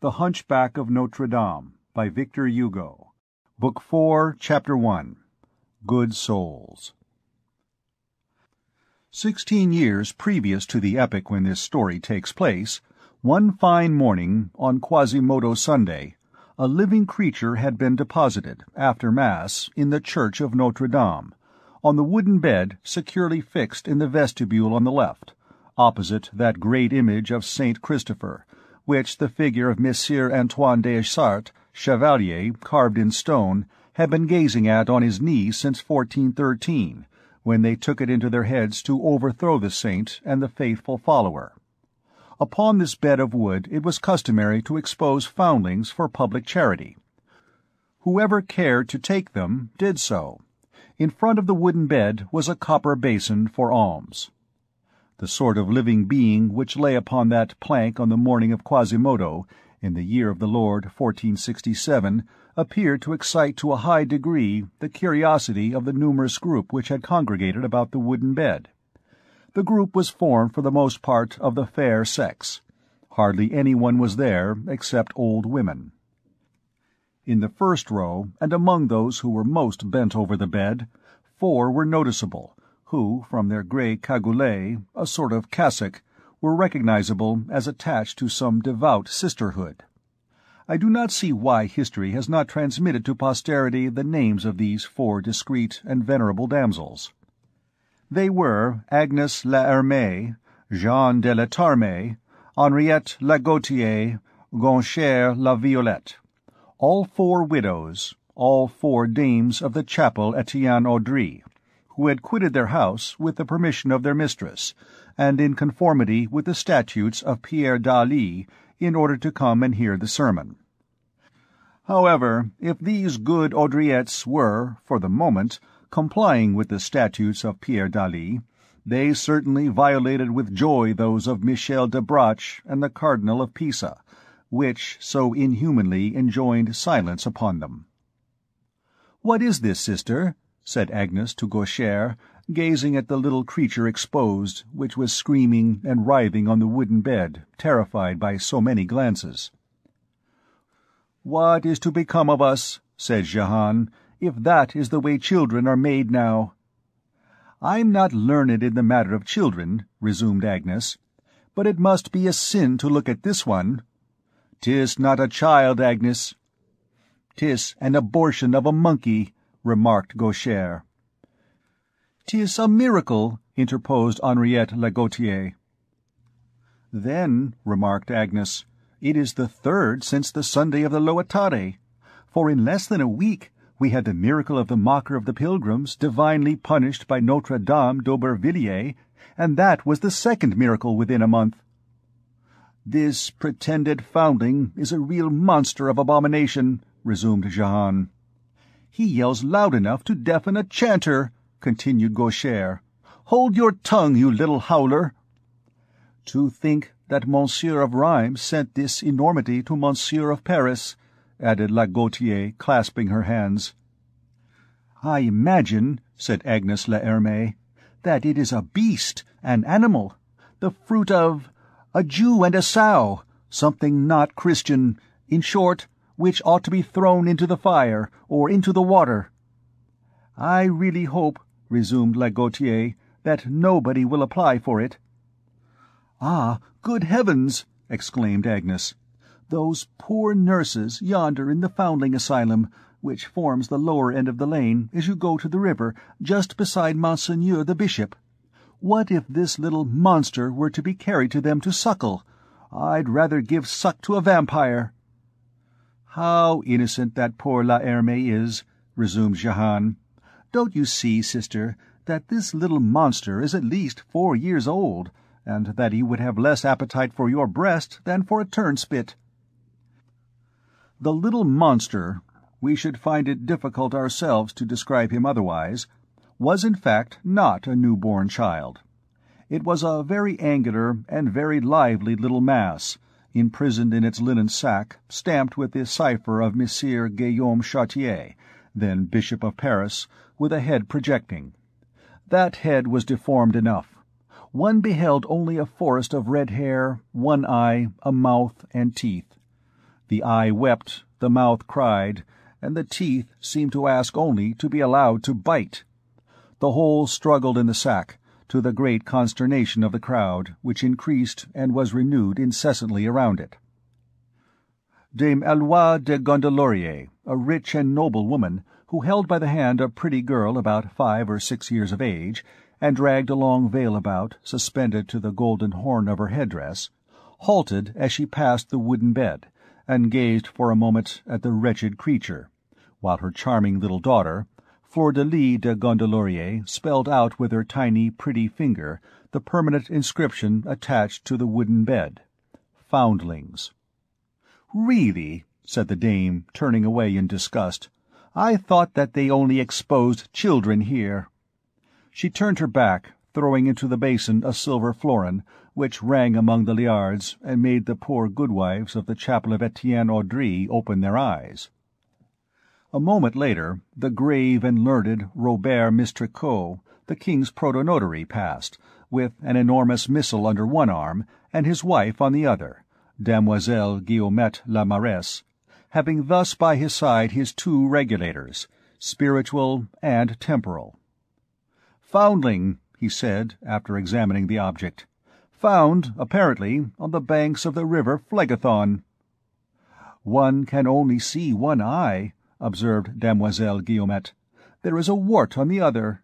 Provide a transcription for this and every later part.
The Hunchback of Notre Dame, by Victor Hugo. Book 4, Chapter 1. Good Souls. 16 years previous to the epoch when this story takes place, one fine morning, on Quasimodo Sunday, a living creature had been deposited, after Mass, in the church of Notre Dame, on the wooden bed securely fixed in the vestibule on the left, opposite that great image of Saint Christopher, which the figure of Messire Antoine des Essarts, Chevalier, carved in stone, had been gazing at on his knees since 1413, when they took it into their heads to overthrow the saint and the faithful follower. Upon this bed of wood it was customary to expose foundlings for public charity. Whoever cared to take them did so. In front of the wooden bed was a copper basin for alms. The sort of living being which lay upon that plank on the morning of Quasimodo, in the year of the Lord 1467, appeared to excite to a high degree the curiosity of the numerous group which had congregated about the wooden bed. The group was formed for the most part of the fair sex. Hardly anyone was there except old women. In the first row, and among those who were most bent over the bed, 4 were noticeable, who, from their grey cagoulets, a sort of cassock, were recognizable as attached to some devout sisterhood. I do not see why history has not transmitted to posterity the names of these 4 discreet and venerable damsels. They were Agnes la Hermée, Jeanne de la Tarmée, Henriette la Gautier, Gonchère la Violette, all 4 widows, all 4 dames of the chapel Etienne Audry, who had quitted their house with the permission of their mistress, and in conformity with the statutes of Pierre d'Ailly, in order to come and hear the sermon. However, if these good Audriettes were, for the moment, complying with the statutes of Pierre d'Ailly, they certainly violated with joy those of Michel de Bracques and the Cardinal of Pisa, which so inhumanly enjoined silence upon them. "What is this, sister?" said Agnes to Gauchère, gazing at the little creature exposed, which was screaming and writhing on the wooden bed, terrified by so many glances. "What is to become of us," said Jehan, "if that is the way children are made now?" "I'm not learned in the matter of children," resumed Agnes, "but it must be a sin to look at this one." "'Tis not a child, Agnes." "'Tis an abortion of a monkey," remarked Gauchère. "'Tis a miracle," interposed Henriette la Gautier. "Then," remarked Agnes, "it is the 3rd since the Sunday of the Loitare, for in less than a week we had the miracle of the Mocker of the Pilgrims divinely punished by Notre Dame d'Aubervilliers, and that was the 2nd miracle within a month." "This pretended foundling is a real monster of abomination," resumed Jehan. "He yells loud enough to deafen a chanter," continued Gauchère. "Hold your tongue, you little howler." "To think that Monsieur of Rheims sent this enormity to Monsieur of Paris," added La Gautier, clasping her hands. "I imagine," said Agnes la Hermée, "that it is a beast, an animal, the fruit of a Jew and a sow, something not Christian, in short, which ought to be thrown into the fire, or into the water." "I really hope," resumed La Gautier, "that nobody will apply for it." "Ah, good heavens!" exclaimed Agnes. "Those poor nurses yonder in the foundling asylum, which forms the lower end of the lane as you go to the river, just beside Monseigneur the Bishop. What if this little monster were to be carried to them to suckle? I'd rather give suck to a vampire." "How innocent that poor La Hermée is," resumed Jehan. "Don't you see, sister, that this little monster is at least 4 years old, and that he would have less appetite for your breast than for a turnspit?" The little monster, we should find it difficult ourselves to describe him otherwise, was in fact not a new-born child. It was a very angular and very lively little mass, imprisoned in its linen sack, stamped with the cipher of Messire Guillaume Chartier, then Bishop of Paris, with a head projecting. That head was deformed enough. One beheld only a forest of red hair, one eye, a mouth, and teeth. The eye wept, the mouth cried, and the teeth seemed to ask only to be allowed to bite. The whole struggled in the sack, to the great consternation of the crowd, which increased and was renewed incessantly around it. Dame Eloise de Gondelaurier, a rich and noble woman, who held by the hand a pretty girl about 5 or 6 years of age, and dragged a long veil about, suspended to the golden horn of her headdress, halted as she passed the wooden bed, and gazed for a moment at the wretched creature, while her charming little daughter, Fleur-de-Lis de Gondelaurier, spelled out with her tiny, pretty finger the permanent inscription attached to the wooden bed: Foundlings. "Really," said the dame, turning away in disgust, "I thought that they only exposed children here." She turned her back, throwing into the basin a silver florin, which rang among the liards and made the poor goodwives of the chapel of Etienne Audry open their eyes. A moment later, the grave and learned Robert Mistricourt, the king's protonotary, passed, with an enormous missal under one arm, and his wife on the other, Damoiselle Guillemette la Maresse, having thus by his side his 2 regulators, spiritual and temporal. "Foundling," he said, after examining the object. "Found, apparently, on the banks of the river Phlegethon." "One can only see one eye," observed Damoiselle Guillemette. "There is a wart on the other."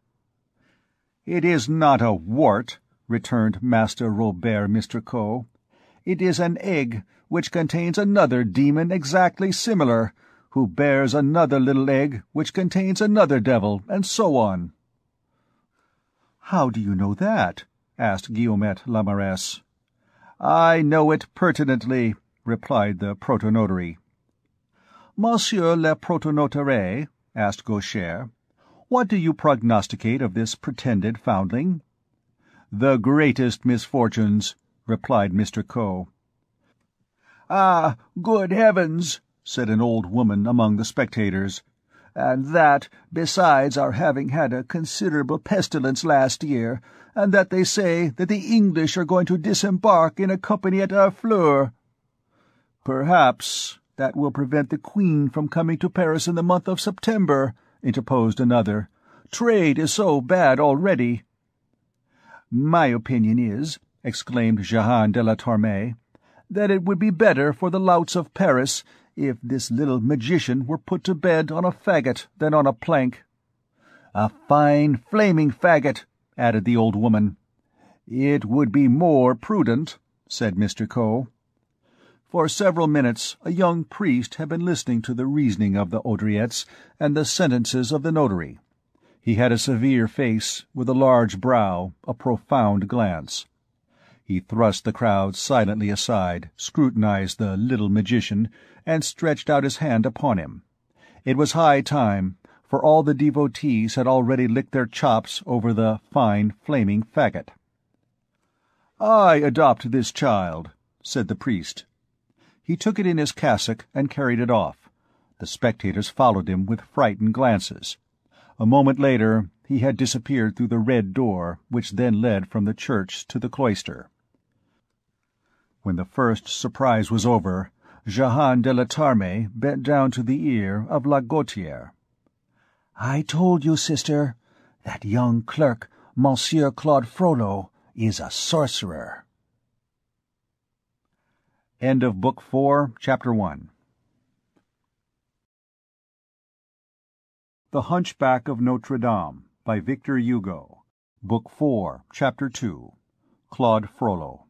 "It is not a wart," returned Master Robert Mistricourt. "It is an egg, which contains another demon exactly similar, who bears another little egg which contains another devil, and so on." "How do you know that?" asked Guillemette la Maresse. "I know it pertinently," replied the protonotary. "Monsieur le protonotary," asked Gaucher, "what do you prognosticate of this pretended foundling?" "The greatest misfortunes," replied Mistricourt. "Ah, good heavens!" said an old woman among the spectators. "And that, besides our having had a considerable pestilence last year, and that they say that the English are going to disembark in a company at Harfleur." "Perhaps that will prevent the Queen from coming to Paris in the month of September," interposed another. "Trade is so bad already." "My opinion is," exclaimed Jehan de la Torme, "that it would be better for the louts of Paris if this little magician were put to bed on a faggot than on a plank." "A fine flaming faggot," added the old woman. "It would be more prudent," said Mistricourt. For several minutes a young priest had been listening to the reasoning of the Haudriettes and the sentences of the notary. He had a severe face, with a large brow, a profound glance. He thrust the crowd silently aside, scrutinized the little magician, and stretched out his hand upon him. It was high time, for all the devotees had already licked their chops over the fine flaming faggot. "I adopt this child," said the priest. He took it in his cassock and carried it off. The spectators followed him with frightened glances. A moment later he had disappeared through the red door which then led from the church to the cloister. When the first surprise was over, Jehan de la Torme bent down to the ear of La Gaultière. "I told you, sister, that young clerk, Monsieur Claude Frollo, is a sorcerer." End of Book 4, Chapter 1. The Hunchback of Notre Dame, by Victor Hugo. Book 4, Chapter 2. Claude Frollo.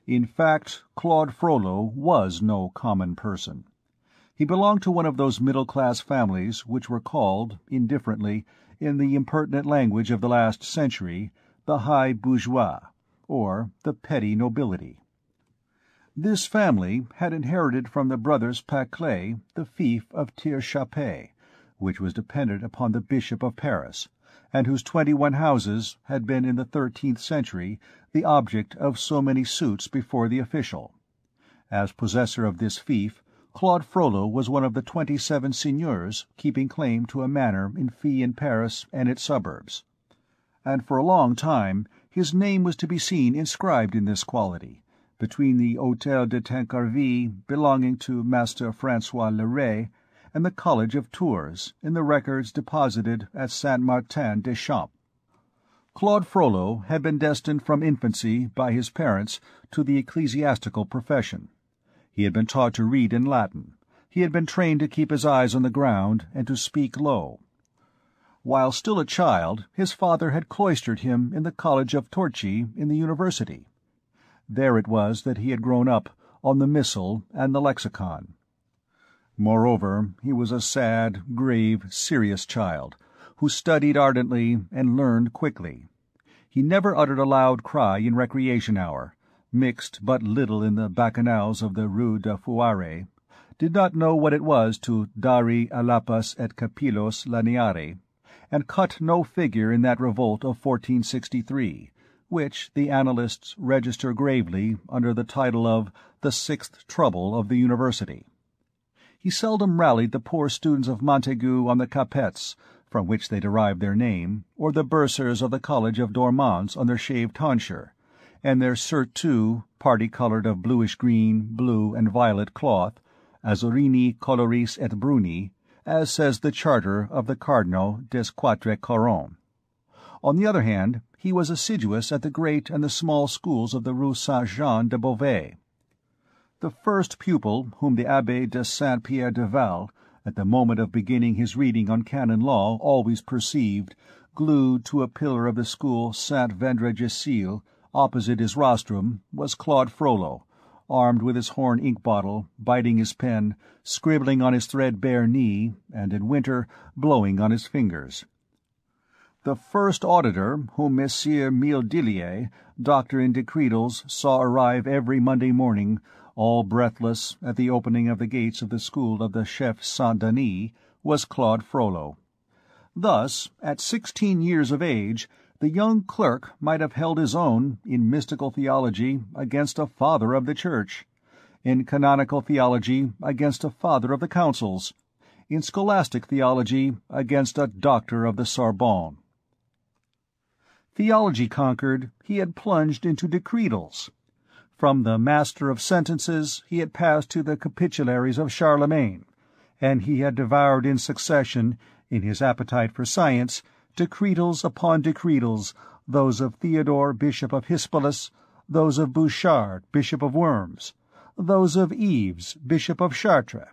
In fact, Claude Frollo was no common person. He belonged to one of those middle-class families which were called, indifferently, in the impertinent language of the last century, the high bourgeois, or the petty nobility. This family had inherited from the brothers Paclet the fief of Tirchapet, which was dependent upon the Bishop of Paris, and whose 21 houses had been in the 13th century the object of so many suits before the official. As possessor of this fief, Claude Frollo was one of the 27 seigneurs keeping claim to a manor in fee in Paris and its suburbs, and for a long time his name was to be seen inscribed in this quality, between the Hôtel de Tancarville, belonging to Master Francois Leray, and the College of Tours, in the records deposited at Saint-Martin-des-Champs. Claude Frollo had been destined from infancy by his parents to the ecclesiastical profession. He had been taught to read in Latin. He had been trained to keep his eyes on the ground and to speak low. While still a child, his father had cloistered him in the College of Torchi in the university. There it was that he had grown up, on the Missal and the Lexicon. Moreover, he was a sad, grave, serious child, who studied ardently and learned quickly. He never uttered a loud cry in recreation hour, mixed but little in the bacchanals of the Rue de Fouarre, did not know what it was to dari alapas et capillos laniare, and cut no figure in that revolt of 1463, which the annalists register gravely under the title of the Sixth Trouble of the University. He seldom rallied the poor students of Montaigu on the Capets, from which they derived their name, or the bursars of the College of Dormans on their shaved tonsure, and their surtout, party-coloured of bluish-green, blue, and violet cloth, azurini coloris et bruni, as says the charter of the Cardinal des Quatre Couronnes. On the other hand, he was assiduous at the great and the small schools of the Rue Saint-Jean-de-Beauvais. The first pupil whom the Abbé de Saint-Pierre-de-Val, at the moment of beginning his reading on canon law, always perceived, glued to a pillar of the school Saint-Vendredi-Cile, opposite his rostrum, was Claude Frollo, armed with his horn ink-bottle, biting his pen, scribbling on his threadbare knee, and in winter blowing on his fingers. The first auditor whom Messire Mildillier, doctor in decretals, saw arrive every Monday morning, all breathless, at the opening of the gates of the school of the Chef Saint-Denis, was Claude Frollo. Thus, at 16 years of age, the young clerk might have held his own in mystical theology against a father of the Church, in canonical theology against a father of the councils, in scholastic theology against a doctor of the Sorbonne. Theology conquered, he had plunged into decretals. From the master of sentences he had passed to the capitularies of Charlemagne, and he had devoured in succession, in his appetite for science, decretals upon decretals, those of Theodore, Bishop of Hispalis, those of Bouchard, Bishop of Worms, those of Yves, Bishop of Chartres,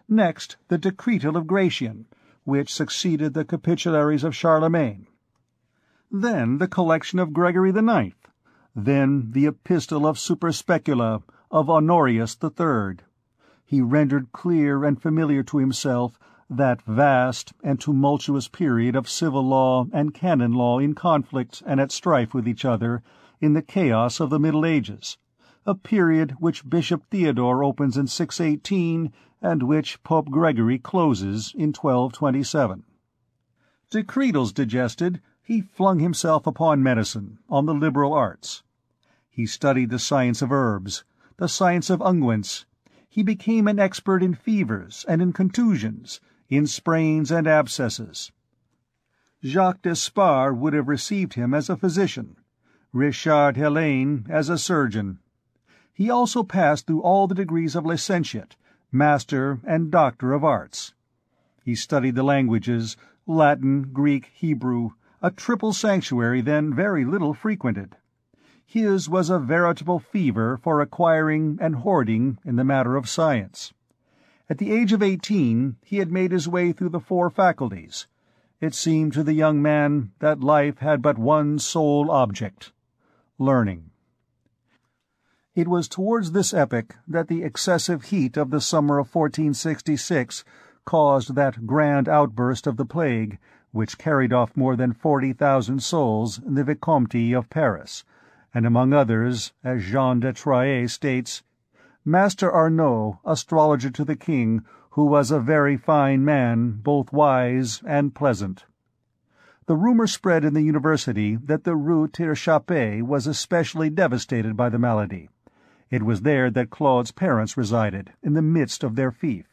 next the decretal of Gratian, which succeeded the capitularies of Charlemagne, then the collection of Gregory IX, then the epistle of Superspecula of Honorius III. He rendered clear and familiar to himself that vast and tumultuous period of civil law and canon law in conflict and at strife with each other in the chaos of the Middle Ages, a period which Bishop Theodore opens in 618 and which Pope Gregory closes in 1227. Decretals digested, he flung himself upon medicine, on the liberal arts. He studied the science of herbs, the science of unguents. He became an expert in fevers and in contusions, in sprains and abscesses. Jacques Despard would have received him as a physician, Richard Helene as a surgeon. He also passed through all the degrees of licentiate, master, and doctor of arts. He studied the languages, Latin, Greek, Hebrew, a triple sanctuary then very little frequented. His was a veritable fever for acquiring and hoarding in the matter of science. At the age of 18 he had made his way through the 4 faculties. It seemed to the young man that life had but one sole object: learning. It was towards this epoch that the excessive heat of the summer of 1466 caused that grand outburst of the plague, which carried off more than 40,000 souls in the Vicomte of Paris, and among others, as Jean de Troyes states, Master Arnaud, astrologer to the king, who was a very fine man, both wise and pleasant. The rumor spread in the university that the Rue Tirechappe was especially devastated by the malady. It was there that Claude's parents resided, in the midst of their fief.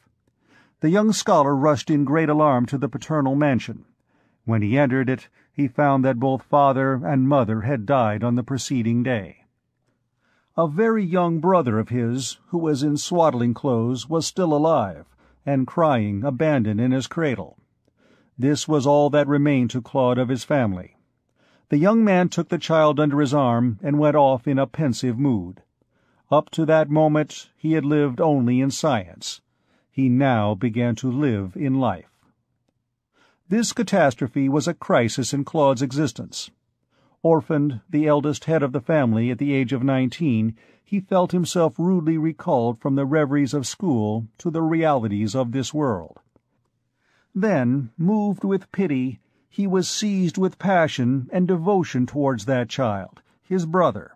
The young scholar rushed in great alarm to the paternal mansion. When he entered it, he found that both father and mother had died on the preceding day. A very young brother of his, who was in swaddling clothes, was still alive, and crying, abandoned in his cradle. This was all that remained to Claude of his family. The young man took the child under his arm and went off in a pensive mood. Up to that moment he had lived only in science. He now began to live in life. This catastrophe was a crisis in Claude's existence. Orphaned, the eldest head of the family at the age of 19, he felt himself rudely recalled from the reveries of school to the realities of this world. Then, moved with pity, he was seized with passion and devotion towards that child, his brother.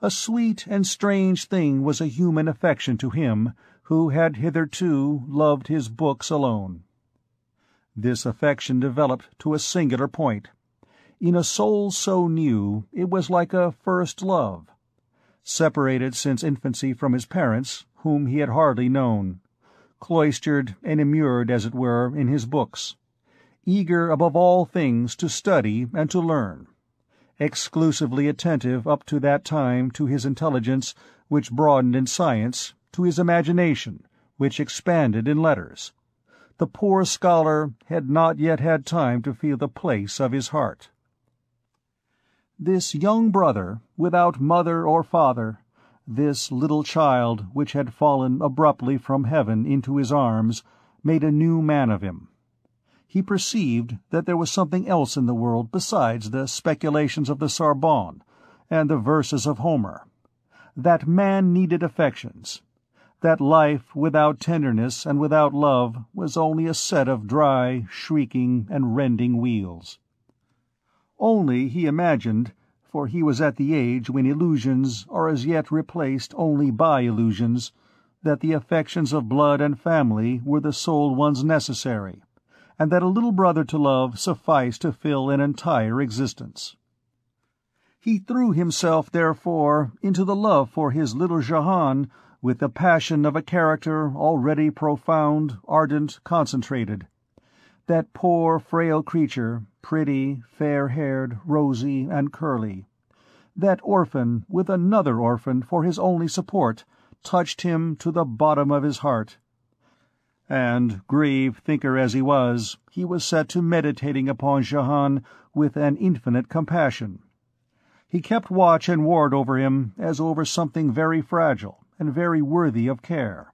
A sweet and strange thing was a human affection to him, who had hitherto loved his books alone. This affection developed to a singular point. In a soul so new, it was like a first love. Separated since infancy from his parents, whom he had hardly known, cloistered and immured, as it were, in his books, eager above all things to study and to learn, exclusively attentive up to that time to his intelligence, which broadened in science, to his imagination, which expanded in letters, the poor scholar had not yet had time to feel the place of his heart. This young brother, without mother or father, this little child which had fallen abruptly from heaven into his arms, made a new man of him. He perceived that there was something else in the world besides the speculations of the Sorbonne and the verses of Homer, that man needed affections, that life without tenderness and without love was only a set of dry, shrieking, and rending wheels. Only, he imagined, for he was at the age when illusions are as yet replaced only by illusions, that the affections of blood and family were the sole ones necessary, and that a little brother to love sufficed to fill an entire existence. He threw himself, therefore, into the love for his little Jehan with the passion of a character already profound, ardent, concentrated. That poor, frail creature, pretty, fair-haired, rosy, and curly, that orphan with another orphan for his only support, touched him to the bottom of his heart. And, grave thinker as he was set to meditating upon Jehan with an infinite compassion. He kept watch and ward over him as over something very fragile and very worthy of care.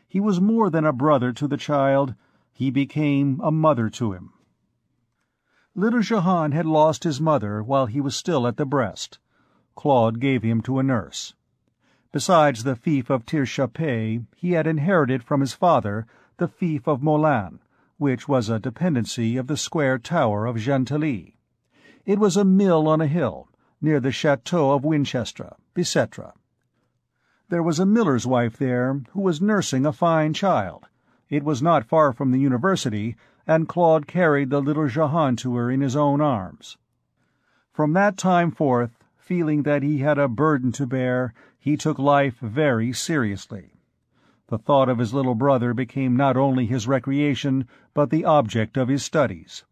He was more than a brother to the child, he became a mother to him. Little Jehan had lost his mother while he was still at the breast. Claude gave him to a nurse. Besides the fief of Tirchapey, he had inherited from his father the fief of Molan, which was a dependency of the square tower of Gentilly. It was a mill on a hill, near the chateau of Winchestre, Bicêtre. There was a miller's wife there who was nursing a fine child. It was not far from the university, and Claude carried the little Jehan to her in his own arms. From that time forth, feeling that he had a burden to bear, he took life very seriously. The thought of his little brother became not only his recreation, but the object of his studies.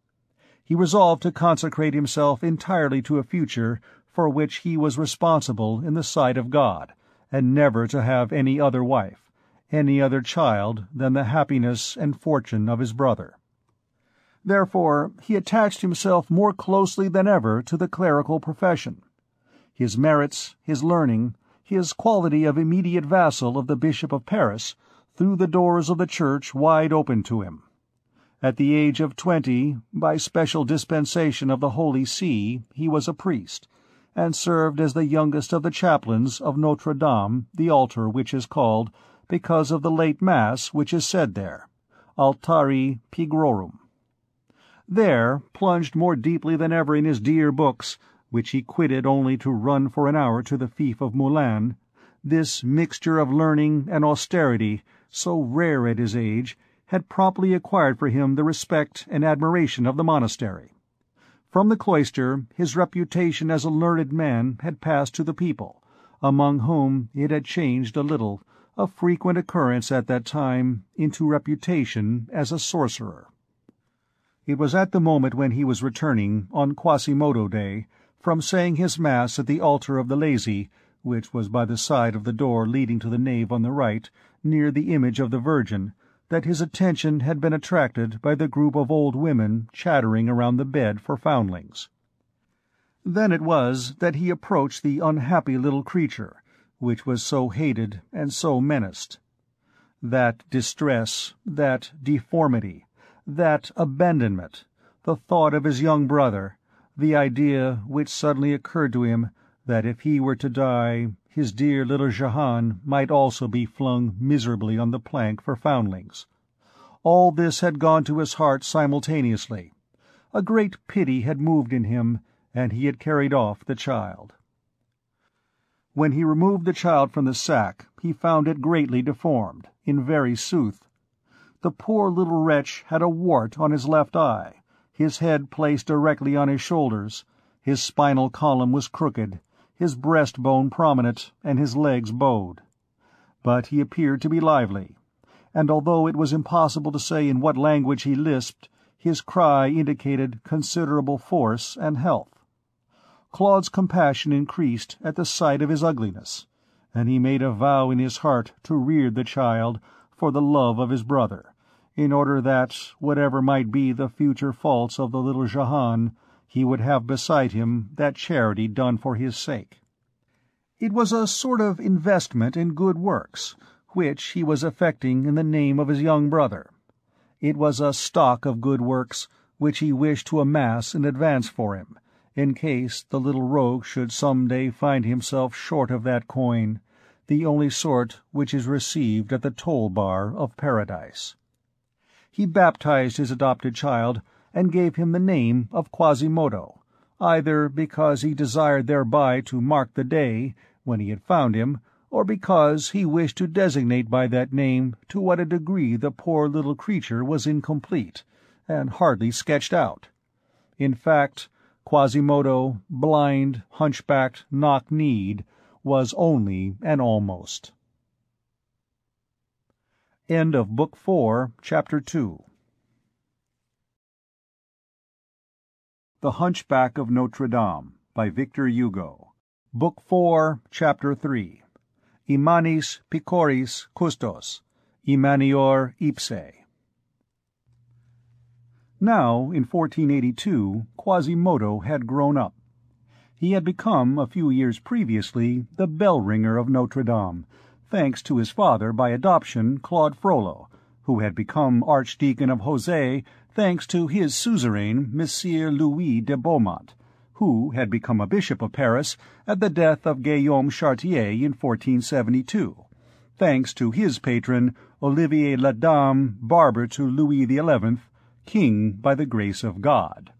He resolved to consecrate himself entirely to a future for which he was responsible in the sight of God, and never to have any other wife, any other child than the happiness and fortune of his brother. Therefore he attached himself more closely than ever to the clerical profession. His merits, his learning, his quality of immediate vassal of the Bishop of Paris threw the doors of the Church wide open to him. At the age of 20, by special dispensation of the Holy See, he was a priest, and served as the youngest of the chaplains of Notre Dame, the altar which is called, because of the late Mass which is said there, Altari Pigrorum. There, plunged more deeply than ever in his dear books, which he quitted only to run for an hour to the fief of Moulin, this mixture of learning and austerity, so rare at his age, had promptly acquired for him the respect and admiration of the monastery. From the cloister his reputation as a learned man had passed to the people, among whom it had changed a little, a frequent occurrence at that time, into reputation as a sorcerer. It was at the moment when he was returning, on Quasimodo Day, from saying his Mass at the altar of the Lazy, which was by the side of the door leading to the nave on the right, near the image of the Virgin, that his attention had been attracted by the group of old women chattering around the bed for foundlings. Then it was that he approached the unhappy little creature, which was so hated and so menaced. That distress, that deformity, that abandonment, the thought of his young brother, the idea which suddenly occurred to him that if he were to die, his dear little Jehan might also be flung miserably on the plank for foundlings. All this had gone to his heart simultaneously. A great pity had moved in him, and he had carried off the child. When he removed the child from the sack, he found it greatly deformed, in very sooth. The poor little wretch had a wart on his left eye, his head placed directly on his shoulders, his spinal column was crooked, his breastbone prominent, and his legs bowed. But he appeared to be lively, and although it was impossible to say in what language he lisped, his cry indicated considerable force and health. Claude's compassion increased at the sight of his ugliness, and he made a vow in his heart to rear the child for the love of his brother, in order that, whatever might be the future faults of the little Jehan, he would have beside him that charity done for his sake. It was a sort of investment in good works, which he was effecting in the name of his young brother. It was a stock of good works which he wished to amass in advance for him, in case the little rogue should some day find himself short of that coin, the only sort which is received at the toll-bar of paradise. He baptized his adopted child, and gave him the name of Quasimodo, either because he desired thereby to mark the day when he had found him, or because he wished to designate by that name to what a degree the poor little creature was incomplete, and hardly sketched out. In fact, Quasimodo, blind, hunchbacked, knock-kneed, was only an almost. End of Book 4, Chapter 2. The Hunchback of Notre Dame, by Victor Hugo. Book 4, Chapter 3. Immanis picoris custos, immanior ipse. Now, in 1482, Quasimodo had grown up. He had become, a few years previously, the bell-ringer of Notre Dame, thanks to his father by adoption, Claude Frollo, who had become Archdeacon of José thanks to his suzerain, Messire Louis de Beaumont, who had become a bishop of Paris at the death of Guillaume Chartier in 1472, thanks to his patron, Olivier le Daim, barber to Louis XI, king by the grace of God.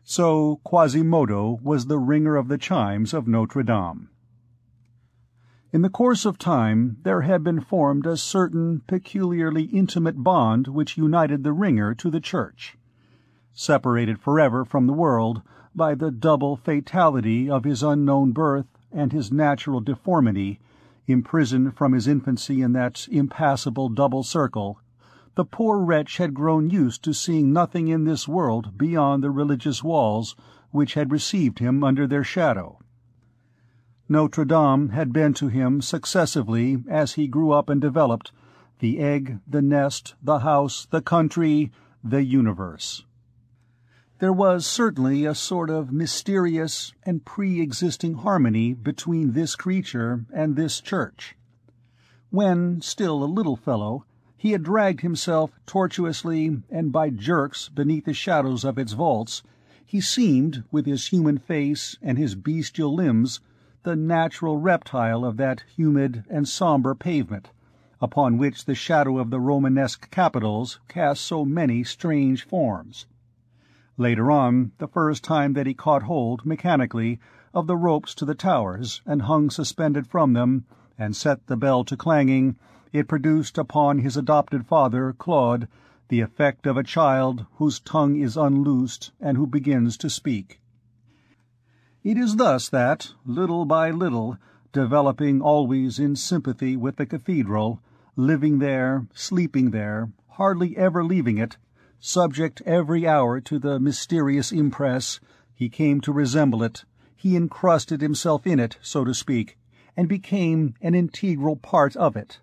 So Quasimodo was the ringer of the chimes of Notre Dame. In the course of time there had been formed a certain peculiarly intimate bond which united the ringer to the Church. Separated forever from the world by the double fatality of his unknown birth and his natural deformity, imprisoned from his infancy in that impassable double circle, the poor wretch had grown used to seeing nothing in this world beyond the religious walls which had received him under their shadow. Notre Dame had been to him successively, as he grew up and developed, the egg, the nest, the house, the country, the universe. There was certainly a sort of mysterious and pre-existing harmony between this creature and this church. When, still a little fellow, he had dragged himself tortuously and by jerks beneath the shadows of its vaults, he seemed, with his human face and his bestial limbs, the natural reptile of that humid and sombre pavement, upon which the shadow of the Romanesque capitals cast so many strange forms. Later on, the first time that he caught hold, mechanically, of the ropes to the towers, and hung suspended from them, and set the bell to clanging, it produced upon his adopted father, Claude, the effect of a child whose tongue is unloosed and who begins to speak. It is thus that, little by little, developing always in sympathy with the cathedral, living there, sleeping there, hardly ever leaving it, subject every hour to the mysterious impress, he came to resemble it, he encrusted himself in it, so to speak, and became an integral part of it.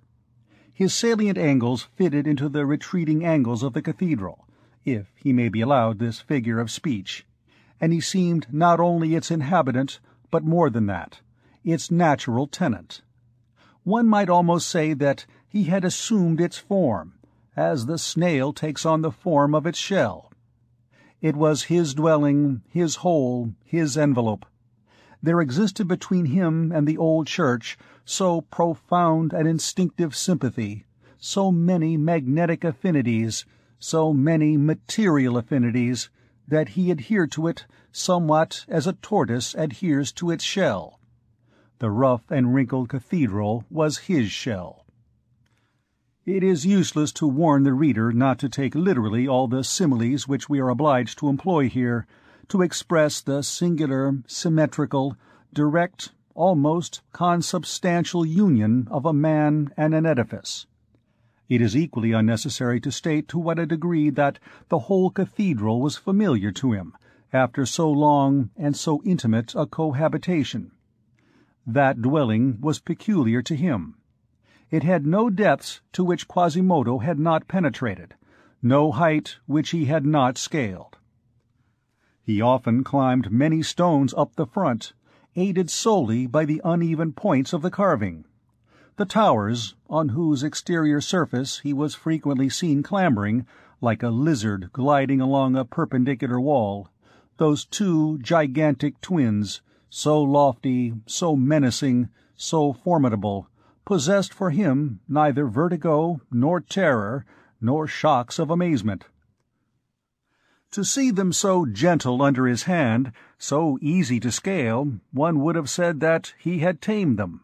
His salient angles fitted into the retreating angles of the cathedral, if he may be allowed this figure of speech, and he seemed not only its inhabitant, but more than that, its natural tenant. One might almost say that he had assumed its form, as the snail takes on the form of its shell. It was his dwelling, his hole, his envelope. There existed between him and the old church so profound an instinctive sympathy, so many magnetic affinities, so many material affinities, that he adhered to it somewhat as a tortoise adheres to its shell. The rough and wrinkled cathedral was his shell. It is useless to warn the reader not to take literally all the similes which we are obliged to employ here, to express the singular, symmetrical, direct, almost consubstantial union of a man and an edifice. It is equally unnecessary to state to what a degree that the whole cathedral was familiar to him, after so long and so intimate a cohabitation. That dwelling was peculiar to him. It had no depths to which Quasimodo had not penetrated, no height which he had not scaled. He often climbed many stones up the front, aided solely by the uneven points of the carving. The towers, on whose exterior surface he was frequently seen clambering, like a lizard gliding along a perpendicular wall, those two gigantic twins, so lofty, so menacing, so formidable, possessed for him neither vertigo, nor terror, nor shocks of amazement. To see them so gentle under his hand, so easy to scale, one would have said that he had tamed them.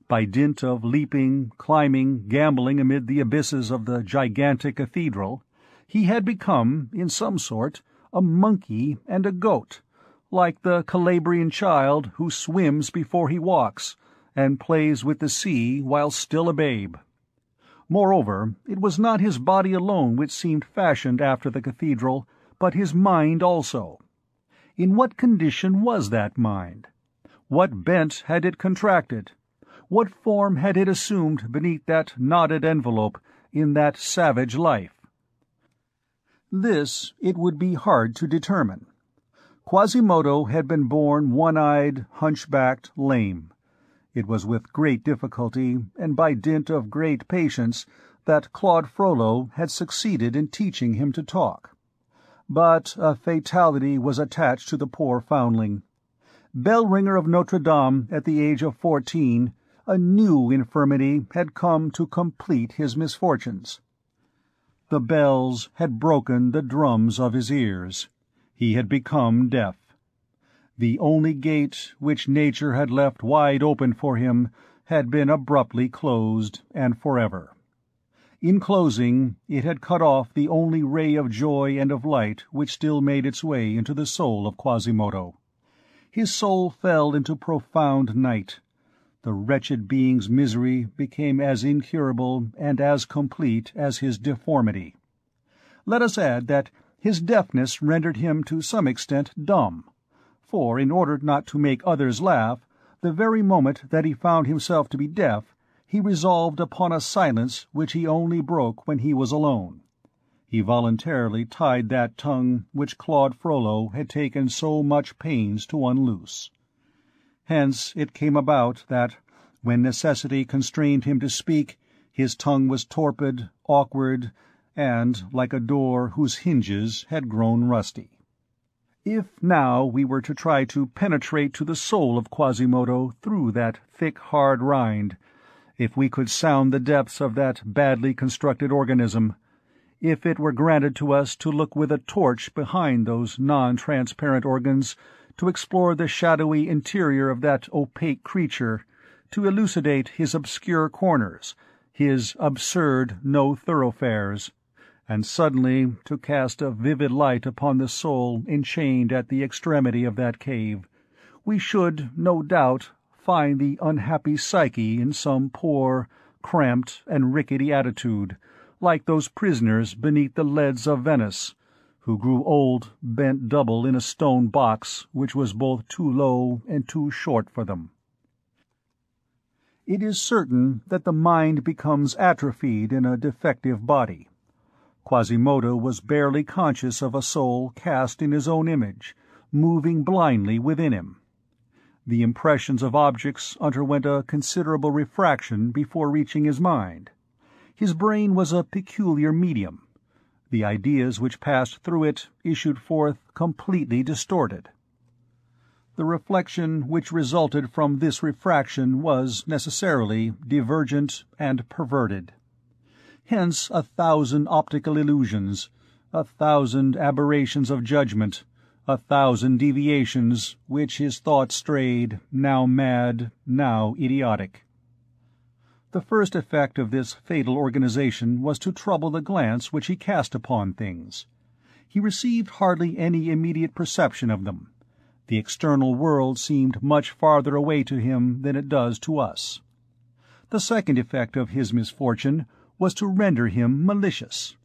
By dint of leaping, climbing, gambolling amid the abysses of the gigantic cathedral, he had become, in some sort, a monkey and a goat, like the Calabrian child who swims before he walks, and plays with the sea while still a babe. Moreover, it was not his body alone which seemed fashioned after the cathedral, but his mind also. In what condition was that mind? What bent had it contracted? What form had it assumed beneath that knotted envelope, in that savage life? This it would be hard to determine. Quasimodo had been born one-eyed, hunchbacked, lame. It was with great difficulty, and by dint of great patience, that Claude Frollo had succeeded in teaching him to talk. But a fatality was attached to the poor foundling. Bell-ringer of Notre Dame at the age of 14, a new infirmity had come to complete his misfortunes. The bells had broken the drums of his ears. He had become deaf. The only gate which nature had left wide open for him had been abruptly closed, and forever. In closing, it had cut off the only ray of joy and of light which still made its way into the soul of Quasimodo. His soul fell into profound night. The wretched being's misery became as incurable and as complete as his deformity. Let us add that his deafness rendered him to some extent dumb, for in order not to make others laugh, the very moment that he found himself to be deaf, he resolved upon a silence which he only broke when he was alone. He voluntarily tied that tongue which Claude Frollo had taken so much pains to unloose. Hence it came about that, when necessity constrained him to speak, his tongue was torpid, awkward, and like a door whose hinges had grown rusty. If now we were to try to penetrate to the soul of Quasimodo through that thick, hard rind, if we could sound the depths of that badly constructed organism, if it were granted to us to look with a torch behind those non-transparent organs, to explore the shadowy interior of that opaque creature, to elucidate his obscure corners, his absurd no-thoroughfares, and suddenly to cast a vivid light upon the soul enchained at the extremity of that cave, we should, no doubt, find the unhappy Psyche in some poor, cramped, and rickety attitude, like those prisoners beneath the leads of Venice, who grew old, bent double in a stone box which was both too low and too short for them. It is certain that the mind becomes atrophied in a defective body. Quasimodo was barely conscious of a soul cast in his own image, moving blindly within him. The impressions of objects underwent a considerable refraction before reaching his mind. His brain was a peculiar medium. The ideas which passed through it issued forth completely distorted. The reflection which resulted from this refraction was necessarily divergent and perverted. Hence 1,000 optical illusions, 1,000 aberrations of judgment, 1,000 deviations, which his thoughts strayed, now mad, now idiotic. The first effect of this fatal organization was to trouble the glance which he cast upon things. He received hardly any immediate perception of them. The external world seemed much farther away to him than it does to us. The second effect of his misfortune was to render him malicious.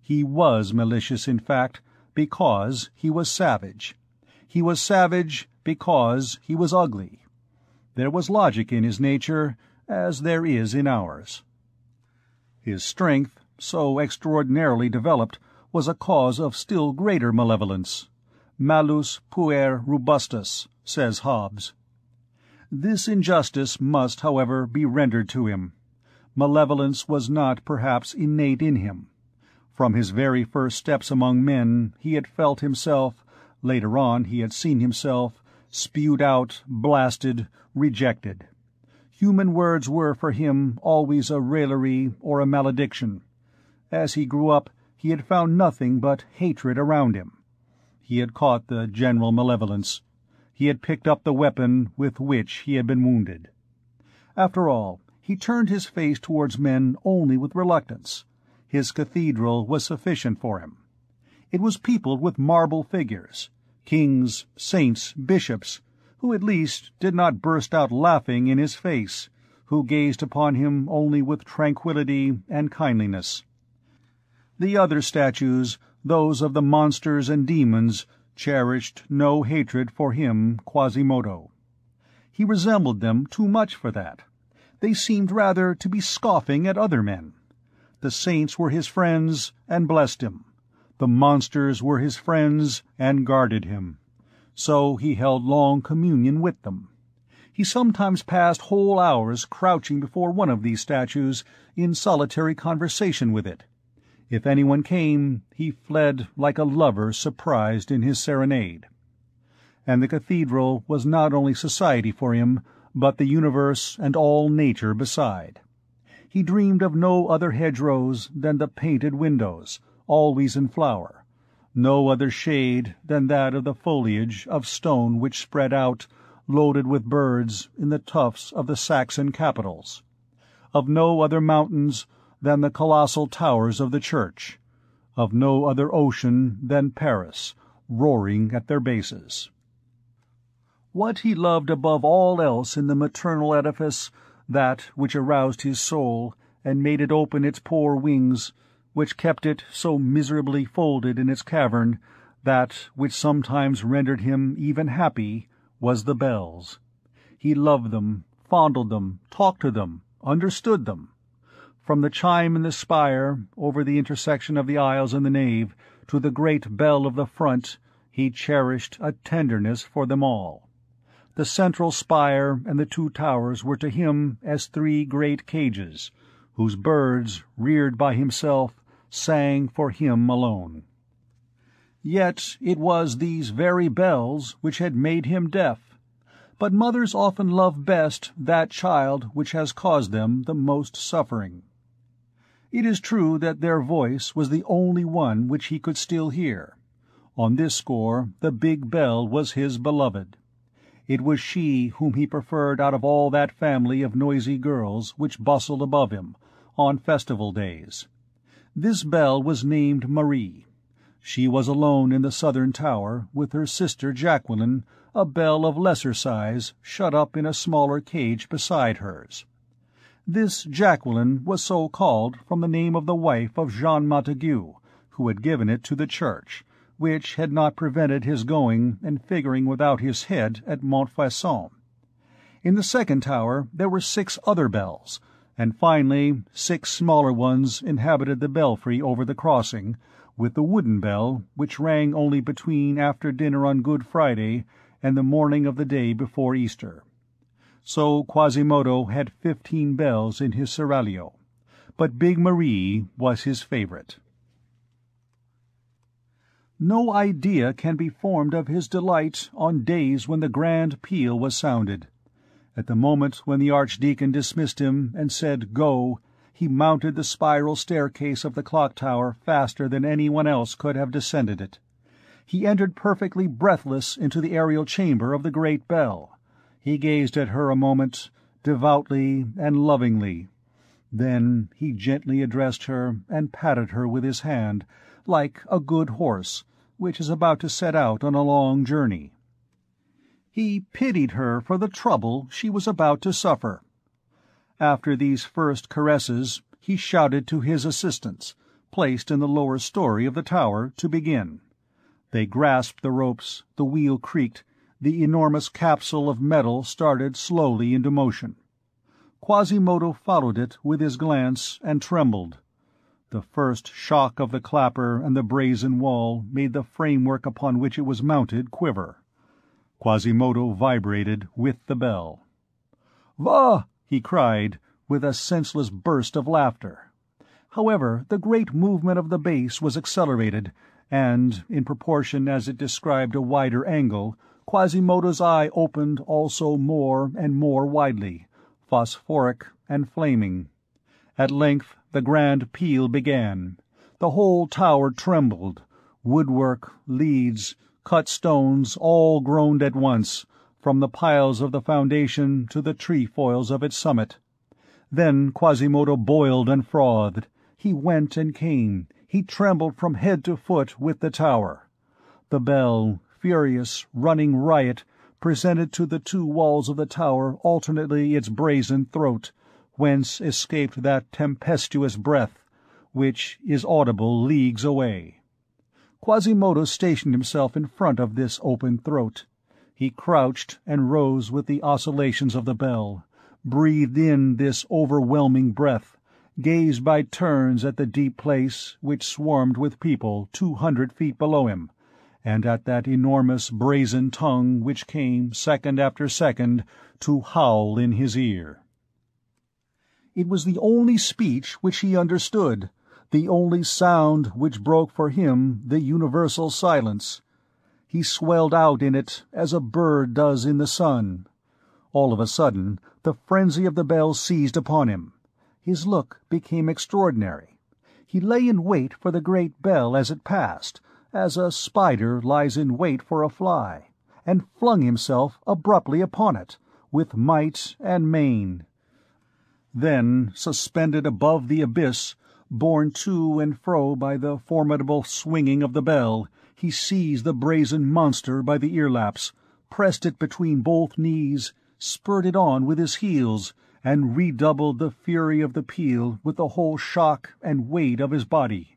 He was malicious, in fact, because he was savage. He was savage because he was ugly. There was logic in his nature, as there is in ours. His strength, so extraordinarily developed, was a cause of still greater malevolence. Malus puer robustus, says Hobbes. This injustice must, however, be rendered to him. Malevolence was not, perhaps, innate in him. From his very first steps among men he had felt himself, later on he had seen himself, spewed out, blasted, rejected. Human words were for him always a raillery or a malediction. As he grew up, he had found nothing but hatred around him. He had caught the general malevolence. He had picked up the weapon with which he had been wounded. After all, he turned his face towards men only with reluctance. His cathedral was sufficient for him. It was peopled with marble figures, kings, saints, bishops, who at least did not burst out laughing in his face, who gazed upon him only with tranquillity and kindliness. The other statues, those of the monsters and demons, cherished no hatred for him, Quasimodo. He resembled them too much for that. They seemed rather to be scoffing at other men. The saints were his friends and blessed him. The monsters were his friends and guarded him. So he held long communion with them. He sometimes passed whole hours crouching before one of these statues in solitary conversation with it. If anyone came, he fled like a lover surprised in his serenade. And the cathedral was not only society for him, but the universe and all nature beside. He dreamed of no other hedgerows than the painted windows, always in flower, no other shade than that of the foliage of stone which spread out, loaded with birds, in the tufts of the Saxon capitals, of no other mountains than the colossal towers of the church, of no other ocean than Paris, roaring at their bases. What he loved above all else in the maternal edifice, that which aroused his soul and made it open its poor wings, which kept it so miserably folded in its cavern, that which sometimes rendered him even happy, was the bells. He loved them, fondled them, talked to them, understood them. From the chime in the spire, over the intersection of the aisles and the nave, to the great bell of the front, he cherished a tenderness for them all. The central spire and the two towers were to him as three great cages, whose birds, reared by himself, sang for him alone. Yet it was these very bells which had made him deaf. But mothers often love best that child which has caused them the most suffering. It is true that their voice was the only one which he could still hear. On this score the big bell was his beloved. It was she whom he preferred out of all that family of noisy girls which bustled above him, on festival days. This bell was named Marie. She was alone in the southern tower, with her sister Jacqueline, a bell of lesser size, shut up in a smaller cage beside hers. This Jacqueline was so called from the name of the wife of Jean Montague, who had given it to the church, which had not prevented his going and figuring without his head at Montfaucon. In the second tower there were 6 other bells, and finally 6 smaller ones inhabited the belfry over the crossing, with the wooden bell, which rang only between after dinner on Good Friday and the morning of the day before Easter. So Quasimodo had 15 bells in his seraglio, but Big Marie was his favorite. No idea can be formed of his delight on days when the grand peal was sounded. At the moment when the Archdeacon dismissed him and said "Go," he mounted the spiral staircase of the clock tower faster than anyone else could have descended it. He entered perfectly breathless into the aerial chamber of the great bell. He gazed at her a moment, devoutly and lovingly. Then he gently addressed her and patted her with his hand, like a good horse, which is about to set out on a long journey. He pitied her for the trouble she was about to suffer. After these first caresses, he shouted to his assistants, placed in the lower story of the tower, to begin. They grasped the ropes, the wheel creaked, the enormous capsule of metal started slowly into motion. Quasimodo followed it with his glance and trembled. The first shock of the clapper and the brazen wall made the framework upon which it was mounted quiver. Quasimodo vibrated with the bell. "Va!" he cried, with a senseless burst of laughter. However, the great movement of the base was accelerated, and, in proportion as it described a wider angle, Quasimodo's eye opened also more and more widely, phosphoric and flaming. At length the grand peal began. The whole tower trembled. Woodwork, leads, cut stones all groaned at once, from the piles of the foundation to the trefoils of its summit. Then Quasimodo boiled and frothed. He went and came. He trembled from head to foot with the tower. The bell, furious, running riot, presented to the 2 walls of the tower alternately its brazen throat, whence escaped that tempestuous breath, which is audible leagues away. Quasimodo stationed himself in front of this open throat. He crouched and rose with the oscillations of the bell, breathed in this overwhelming breath, gazed by turns at the deep place which swarmed with people 200 feet below him, and at that enormous brazen tongue which came, second after second, to howl in his ear. It was the only speech which he understood, the only sound which broke for him the universal silence. He swelled out in it as a bird does in the sun. All of a sudden the frenzy of the bell seized upon him. His look became extraordinary. He lay in wait for the great bell as it passed, as a spider lies in wait for a fly, and flung himself abruptly upon it, with might and main. Then, suspended above the abyss, borne to and fro by the formidable swinging of the bell, he seized the brazen monster by the ear-laps, pressed it between both knees, spurred it on with his heels, and redoubled the fury of the peal with the whole shock and weight of his body.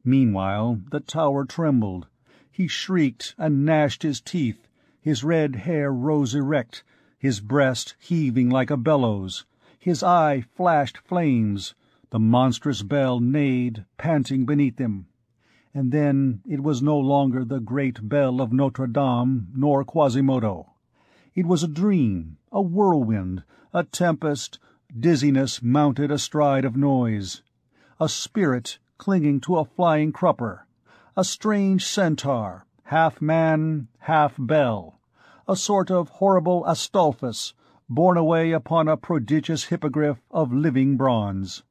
Meanwhile the tower trembled. He shrieked and gnashed his teeth, his red hair rose erect, his breast heaving like a bellows, his eye flashed flames, the monstrous bell neighed, panting beneath him. And then it was no longer the great bell of Notre Dame nor Quasimodo. It was a dream, a whirlwind, a tempest, dizziness mounted astride of noise. A spirit clinging to a flying crupper, a strange centaur, half man, half bell, a sort of horrible Astolphus, borne away upon a prodigious hippogriff of living bronze.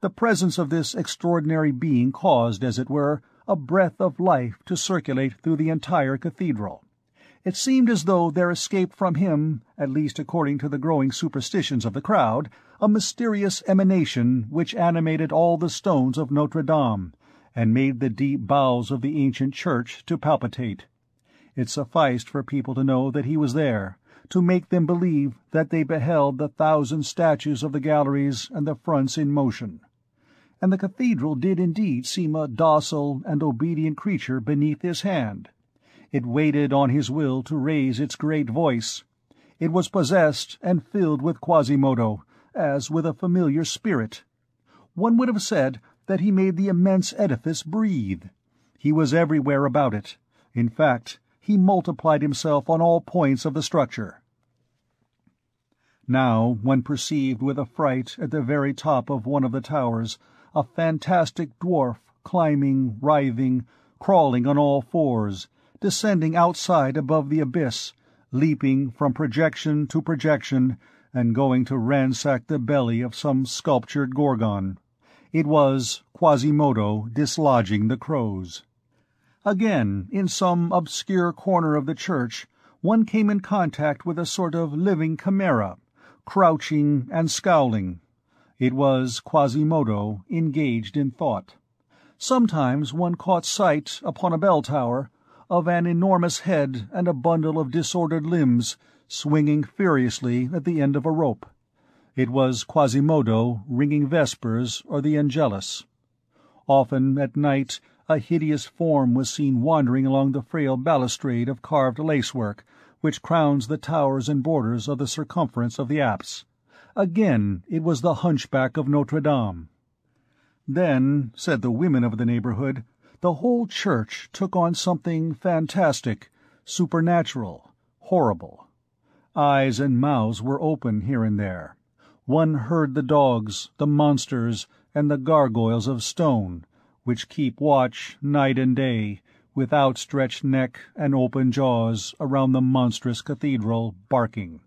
The presence of this extraordinary being caused, as it were, a breath of life to circulate through the entire cathedral. It seemed as though there escaped from him, at least according to the growing superstitions of the crowd, a mysterious emanation which animated all the stones of Notre Dame, and made the deep bowels of the ancient church to palpitate. It sufficed for people to know that he was there, to make them believe that they beheld the 1,000 statues of the galleries and the fronts in motion. And the cathedral did indeed seem a docile and obedient creature beneath his hand. It waited on his will to raise its great voice. It was possessed and filled with Quasimodo, as with a familiar spirit. One would have said that he made the immense edifice breathe. He was everywhere about it. In fact, he multiplied himself on all points of the structure. Now one perceived with affright at the very top of one of the towers a fantastic dwarf climbing, writhing, crawling on all fours, descending outside above the abyss, leaping from projection to projection, and going to ransack the belly of some sculptured Gorgon. It was Quasimodo dislodging the crows. Again, in some obscure corner of the church, one came in contact with a sort of living chimera, crouching and scowling. It was Quasimodo engaged in thought. Sometimes one caught sight, upon a bell-tower, of an enormous head and a bundle of disordered limbs, swinging furiously at the end of a rope. It was Quasimodo ringing vespers or the Angelus. Often, at night, a hideous form was seen wandering along the frail balustrade of carved lacework which crowns the towers and borders of the circumference of the apse. Again it was the hunchback of Notre Dame. Then, said the women of the neighborhood, the whole church took on something fantastic, supernatural, horrible. Eyes and mouths were open here and there. One heard the dogs, the monsters, and the gargoyles of stone, which keep watch night and day, with outstretched neck and open jaws, around the monstrous cathedral, barking.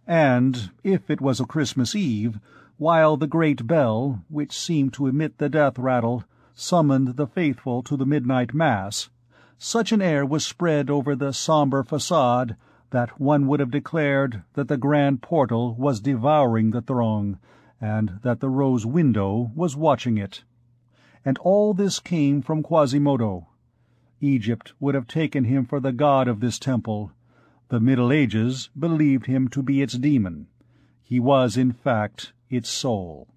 And, if it was a Christmas Eve, while the great bell, which seemed to emit the death-rattle, summoned the faithful to the midnight mass, such an air was spread over the sombre façade that one would have declared that the grand portal was devouring the throng, and that the rose window was watching it. And all this came from Quasimodo. Egypt would have taken him for the god of this temple. The Middle Ages believed him to be its demon. He was, in fact, its soul.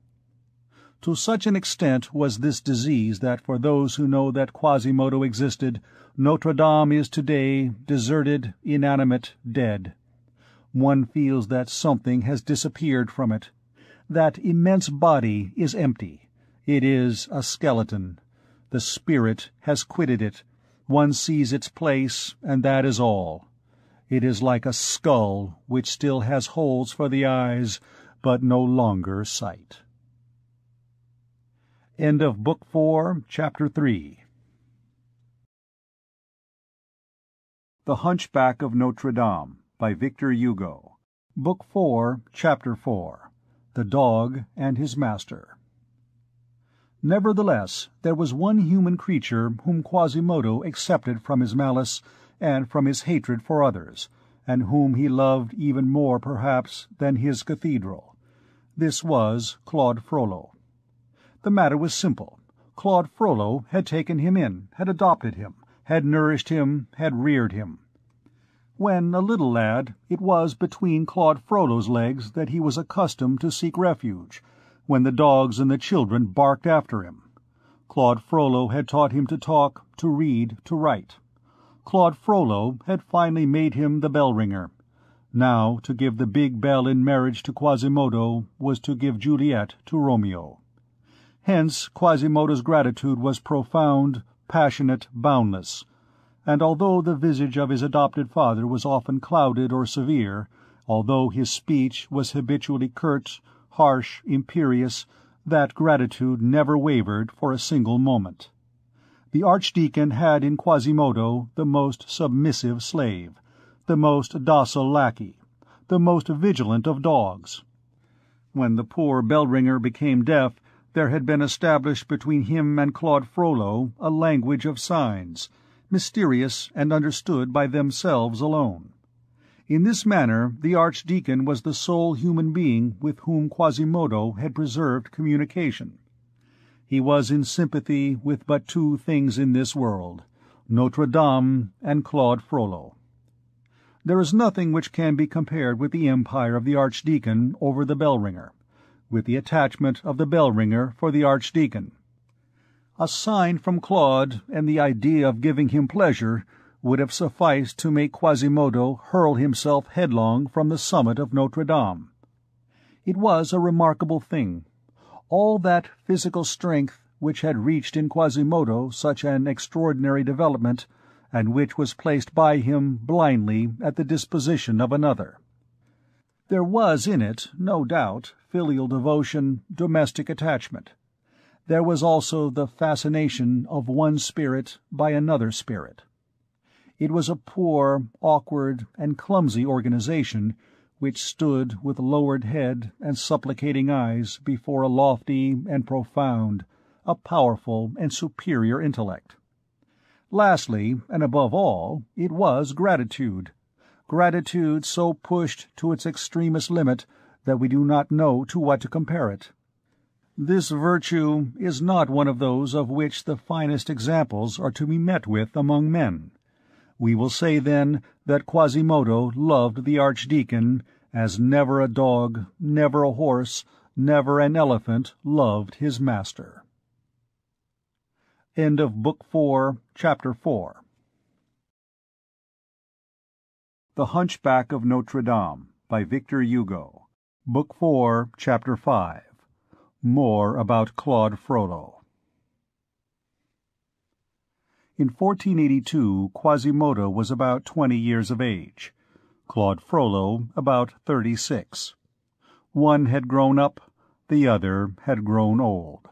To such an extent was this disease that for those who know that Quasimodo existed, Notre Dame is today deserted, inanimate, dead. One feels that something has disappeared from it. That immense body is empty. It is a skeleton. The spirit has quitted it. One sees its place, and that is all. It is like a skull which still has holes for the eyes, but no longer sight. End of Book 4, Chapter 3. The Hunchback of Notre Dame, by Victor Hugo. Book 4, Chapter 4. The Dog and His Master. Nevertheless, there was one human creature whom Quasimodo accepted from his malice and from his hatred for others, and whom he loved even more, perhaps, than his cathedral. This was Claude Frollo. The matter was simple. Claude Frollo had taken him in, had adopted him, had nourished him, had reared him. When a little lad, it was between Claude Frollo's legs that he was accustomed to seek refuge, when the dogs and the children barked after him. Claude Frollo had taught him to talk, to read, to write. Claude Frollo had finally made him the bell-ringer. Now, to give the big bell in marriage to Quasimodo was to give Juliet to Romeo. Hence Quasimodo's gratitude was profound, passionate, boundless, and although the visage of his adopted father was often clouded or severe, although his speech was habitually curt, harsh, imperious, that gratitude never wavered for a single moment. The Archdeacon had in Quasimodo the most submissive slave, the most docile lackey, the most vigilant of dogs. When the poor bell-ringer became deaf, there had been established between him and Claude Frollo a language of signs, mysterious and understood by themselves alone. In this manner the Archdeacon was the sole human being with whom Quasimodo had preserved communication. He was in sympathy with but two things in this world, Notre Dame and Claude Frollo. There is nothing which can be compared with the empire of the Archdeacon over the bell-ringer, with the attachment of the bell-ringer for the Archdeacon. A sign from Claude, and the idea of giving him pleasure, would have sufficed to make Quasimodo hurl himself headlong from the summit of Notre Dame. It was a remarkable thing. All that physical strength which had reached in Quasimodo such an extraordinary development, and which was placed by him blindly at the disposition of another. There was in it, no doubt, filial devotion, domestic attachment. There was also the fascination of one spirit by another spirit. It was a poor, awkward, and clumsy organization which stood with lowered head and supplicating eyes before a lofty and profound, a powerful and superior intellect. Lastly, and above all, it was gratitude so pushed to its extremest limit that we do not know to what to compare it. This virtue is not one of those of which the finest examples are to be met with among men. We will say, then, that Quasimodo loved the Archdeacon as never a dog, never a horse, never an elephant loved his master. End of Book 4, Chapter 4. The Hunchback of Notre Dame, by Victor Hugo. Book 4, Chapter 5. More about Claude Frollo. In 1482 Quasimodo was about 20 years of age, Claude Frollo about 36. One had grown up, the other had grown old.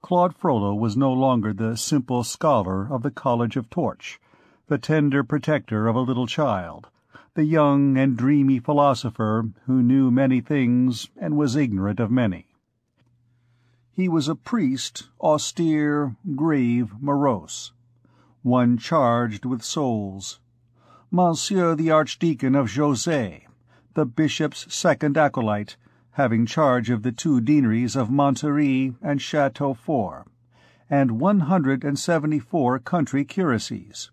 Claude Frollo was no longer the simple scholar of the College of Torch, the tender protector of a little child, the young and dreamy philosopher who knew many things and was ignorant of many. He was a priest, austere, grave, morose, one charged with souls. Monsieur the Archdeacon of José, the bishop's second acolyte, having charge of the 2 deaneries of Monterie and Château-Fort, and 174 country curacies.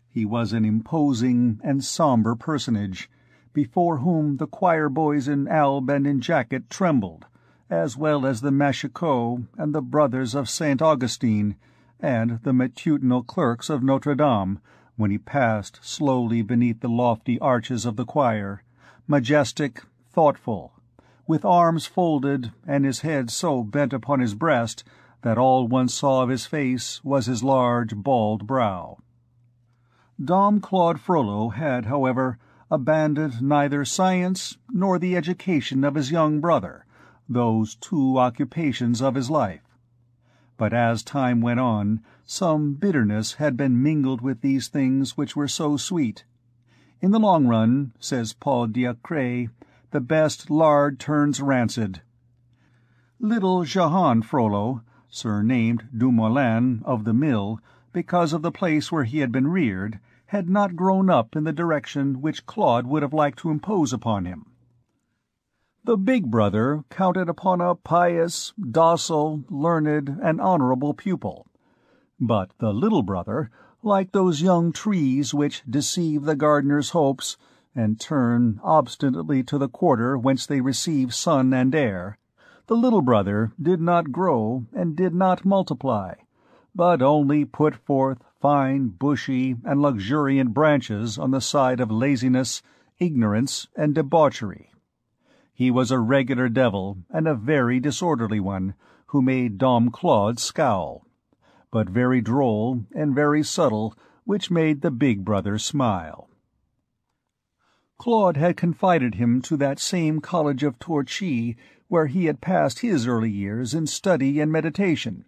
He was an imposing and sombre personage, before whom the choir-boys in alb and in jacket trembled, as well as the Machicots and the Brothers of St. Augustine, and the matutinal clerks of Notre Dame, when he passed slowly beneath the lofty arches of the choir, majestic, thoughtful, with arms folded and his head so bent upon his breast that all one saw of his face was his large, bald brow. Dom Claude Frollo had, however, abandoned neither science nor the education of his young brother, those 2 occupations of his life. But as time went on, some bitterness had been mingled with these things which were so sweet. In the long run, says Paul Diacre, the best lard turns rancid. Little Jehan Frollo, surnamed Dumoulin of the Mill, because of the place where he had been reared, had not grown up in the direction which Claude would have liked to impose upon him. The big brother counted upon a pious, docile, learned, and honorable pupil. But the little brother, like those young trees which deceive the gardener's hopes, and turn obstinately to the quarter whence they receive sun and air, the little brother did not grow and did not multiply, but only put forth fine, bushy, and luxuriant branches on the side of laziness, ignorance, and debauchery. He was a regular devil, and a very disorderly one, who made Dom Claude scowl, but very droll and very subtle, which made the big brother smile. Claude had confided him to that same College of Torchy where he had passed his early years in study and meditation,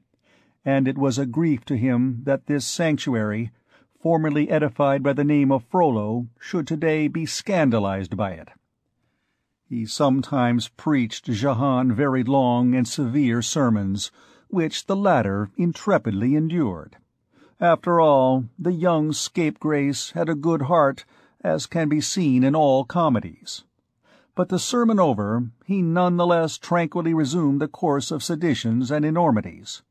and it was a grief to him that this sanctuary, formerly edified by the name of Frollo, should today be scandalized by it. He sometimes preached Jehan very long and severe sermons, which the latter intrepidly endured. After all, the young scapegrace had a good heart, as can be seen in all comedies. But the sermon over, he none the less tranquilly resumed the course of seditions and enormities.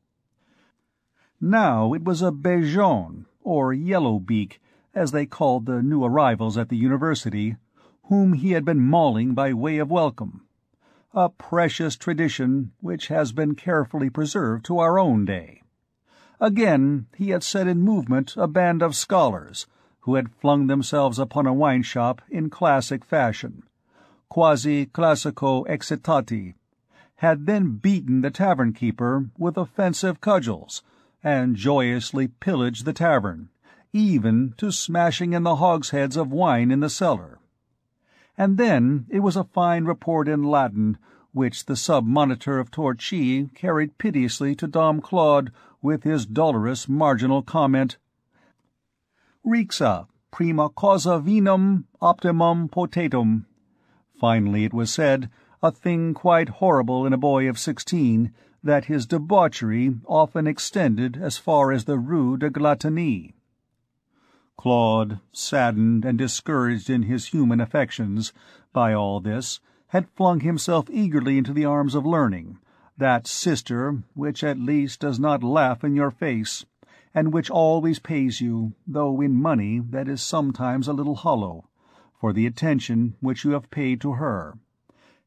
Now it was a Béjon, or Yellow-beak, as they called the new arrivals at the university, whom he had been mauling by way of welcome, a precious tradition which has been carefully preserved to our own day. Again he had set in movement a band of scholars, who had flung themselves upon a wine-shop in classic fashion, quasi classico excitati, had then beaten the tavern-keeper with offensive cudgels, and joyously pillaged the tavern, even to smashing in the hogsheads of wine in the cellar. And then it was a fine report in Latin, which the sub-monitor of Torchi carried piteously to Dom Claude with his dolorous marginal comment, Rixa, prima causa vinum, optimum potatum. Finally it was said, a thing quite horrible in a boy of 16, that his debauchery often extended as far as the Rue de Glatanie. Claude, saddened and discouraged in his human affections by all this, had flung himself eagerly into the arms of learning, that sister which at least does not laugh in your face, and which always pays you, though in money that is sometimes a little hollow, for the attention which you have paid to her.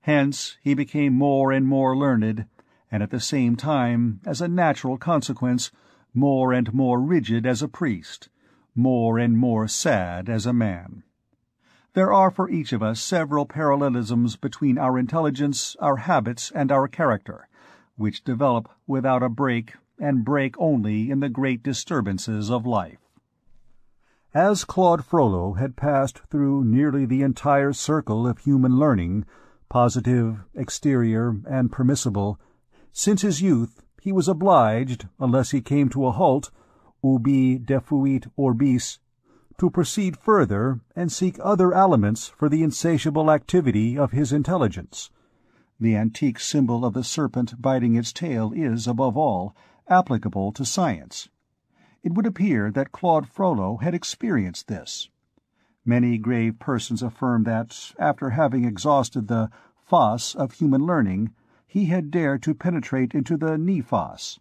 Hence he became more and more learned, and at the same time, as a natural consequence, more and more rigid as a priest, more and more sad as a man. There are for each of us several parallelisms between our intelligence, our habits, and our character, which develop without a break, and break only in the great disturbances of life. As Claude Frollo had passed through nearly the entire circle of human learning, positive, exterior, and permissible, since his youth he was obliged, unless he came to a halt, ubi defuit orbis, to proceed further and seek other aliments for the insatiable activity of his intelligence. The antique symbol of the serpent biting its tail is, above all, applicable to science. It would appear that Claude Frollo had experienced this. Many grave persons affirm that, after having exhausted the fosse of human learning, he had dared to penetrate into the nephos.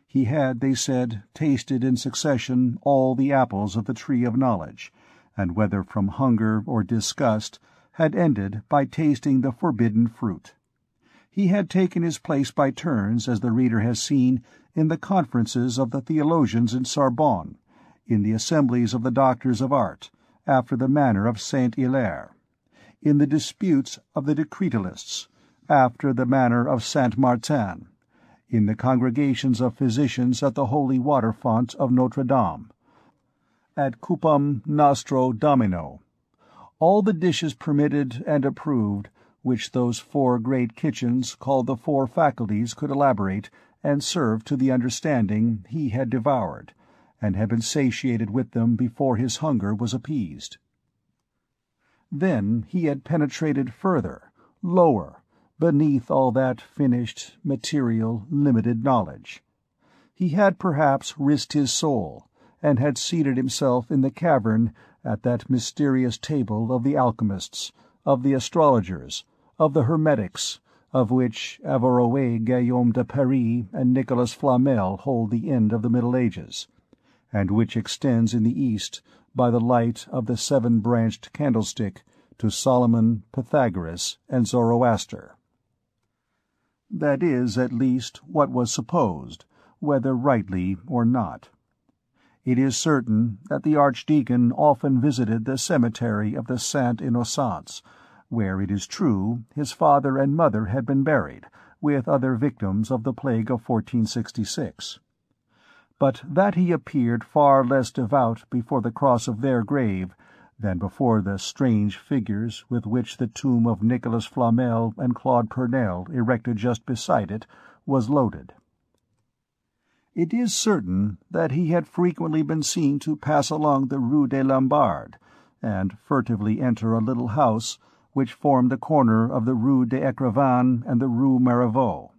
He had, they said, tasted in succession all the apples of the tree of knowledge, and whether from hunger or disgust, had ended by tasting the forbidden fruit. He had taken his place by turns, as the reader has seen, in the conferences of the theologians in Sorbonne, in the assemblies of the doctors of art, after the manner of Saint Hilaire, in the disputes of the Decretalists, after the manner of Saint Martin, in the congregations of physicians at the holy water font of Notre Dame, at Cupam Nostro Domino, all the dishes permitted and approved, which those four great kitchens called the four faculties could elaborate and serve to the understanding, he had devoured, and had been satiated with them before his hunger was appeased. Then he had penetrated further, lower, beneath all that finished, material, limited knowledge. He had perhaps risked his soul, and had seated himself in the cavern at that mysterious table of the alchemists, of the astrologers, of the hermetics, of which Averroë, Guillaume de Paris, and Nicolas Flamel hold the end of the Middle Ages, and which extends in the East, by the light of the seven-branched candlestick, to Solomon, Pythagoras, and Zoroaster. That is, at least, what was supposed, whether rightly or not. It is certain that the Archdeacon often visited the cemetery of the Saint Innocents, where, it is true, his father and mother had been buried, with other victims of the plague of 1466. But that he appeared far less devout before the cross of their grave than before the strange figures with which the tomb of Nicolas Flamel and Claude Pernelle, erected just beside it, was loaded. It is certain that he had frequently been seen to pass along the Rue des Lombards, and furtively enter a little house which formed the corner of the Rue des Écrivains and the Rue Marivaux.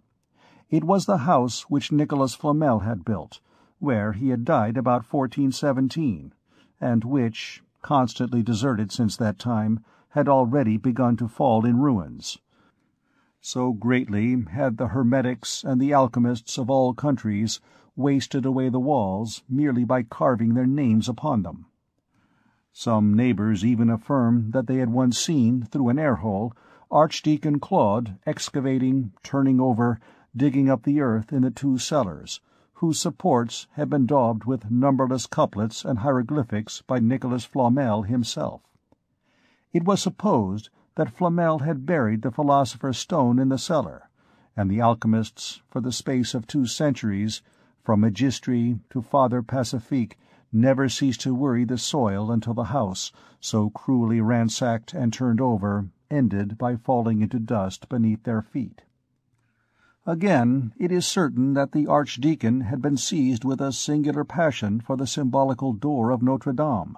It was the house which Nicolas Flamel had built, where he had died about 1417, and which, constantly deserted since that time, had already begun to fall in ruins. So greatly had the hermetics and the alchemists of all countries wasted away the walls merely by carving their names upon them. Some neighbors even affirm that they had once seen, through an air-hole, Archdeacon Claude excavating, turning over, digging up the earth in the two cellars, whose supports had been daubed with numberless couplets and hieroglyphics by Nicholas Flamel himself. It was supposed that Flamel had buried the philosopher's stone in the cellar, and the alchemists, for the space of 2 centuries, from Magistri to Father Pacifique, never ceased to worry the soil until the house, so cruelly ransacked and turned over, ended by falling into dust beneath their feet. Again, it is certain that the Archdeacon had been seized with a singular passion for the symbolical door of Notre Dame,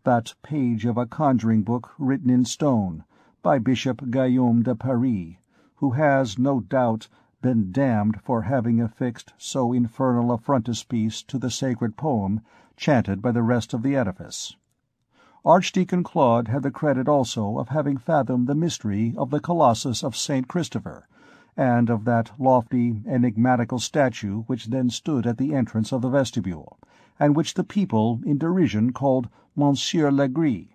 that page of a conjuring book written in stone, by Bishop Guillaume de Paris, who has, no doubt, been damned for having affixed so infernal a frontispiece to the sacred poem chanted by the rest of the edifice. Archdeacon Claude had the credit also of having fathomed the mystery of the Colossus of St. Christopher, and of that lofty, enigmatical statue which then stood at the entrance of the vestibule, and which the people in derision called Monsieur Legree.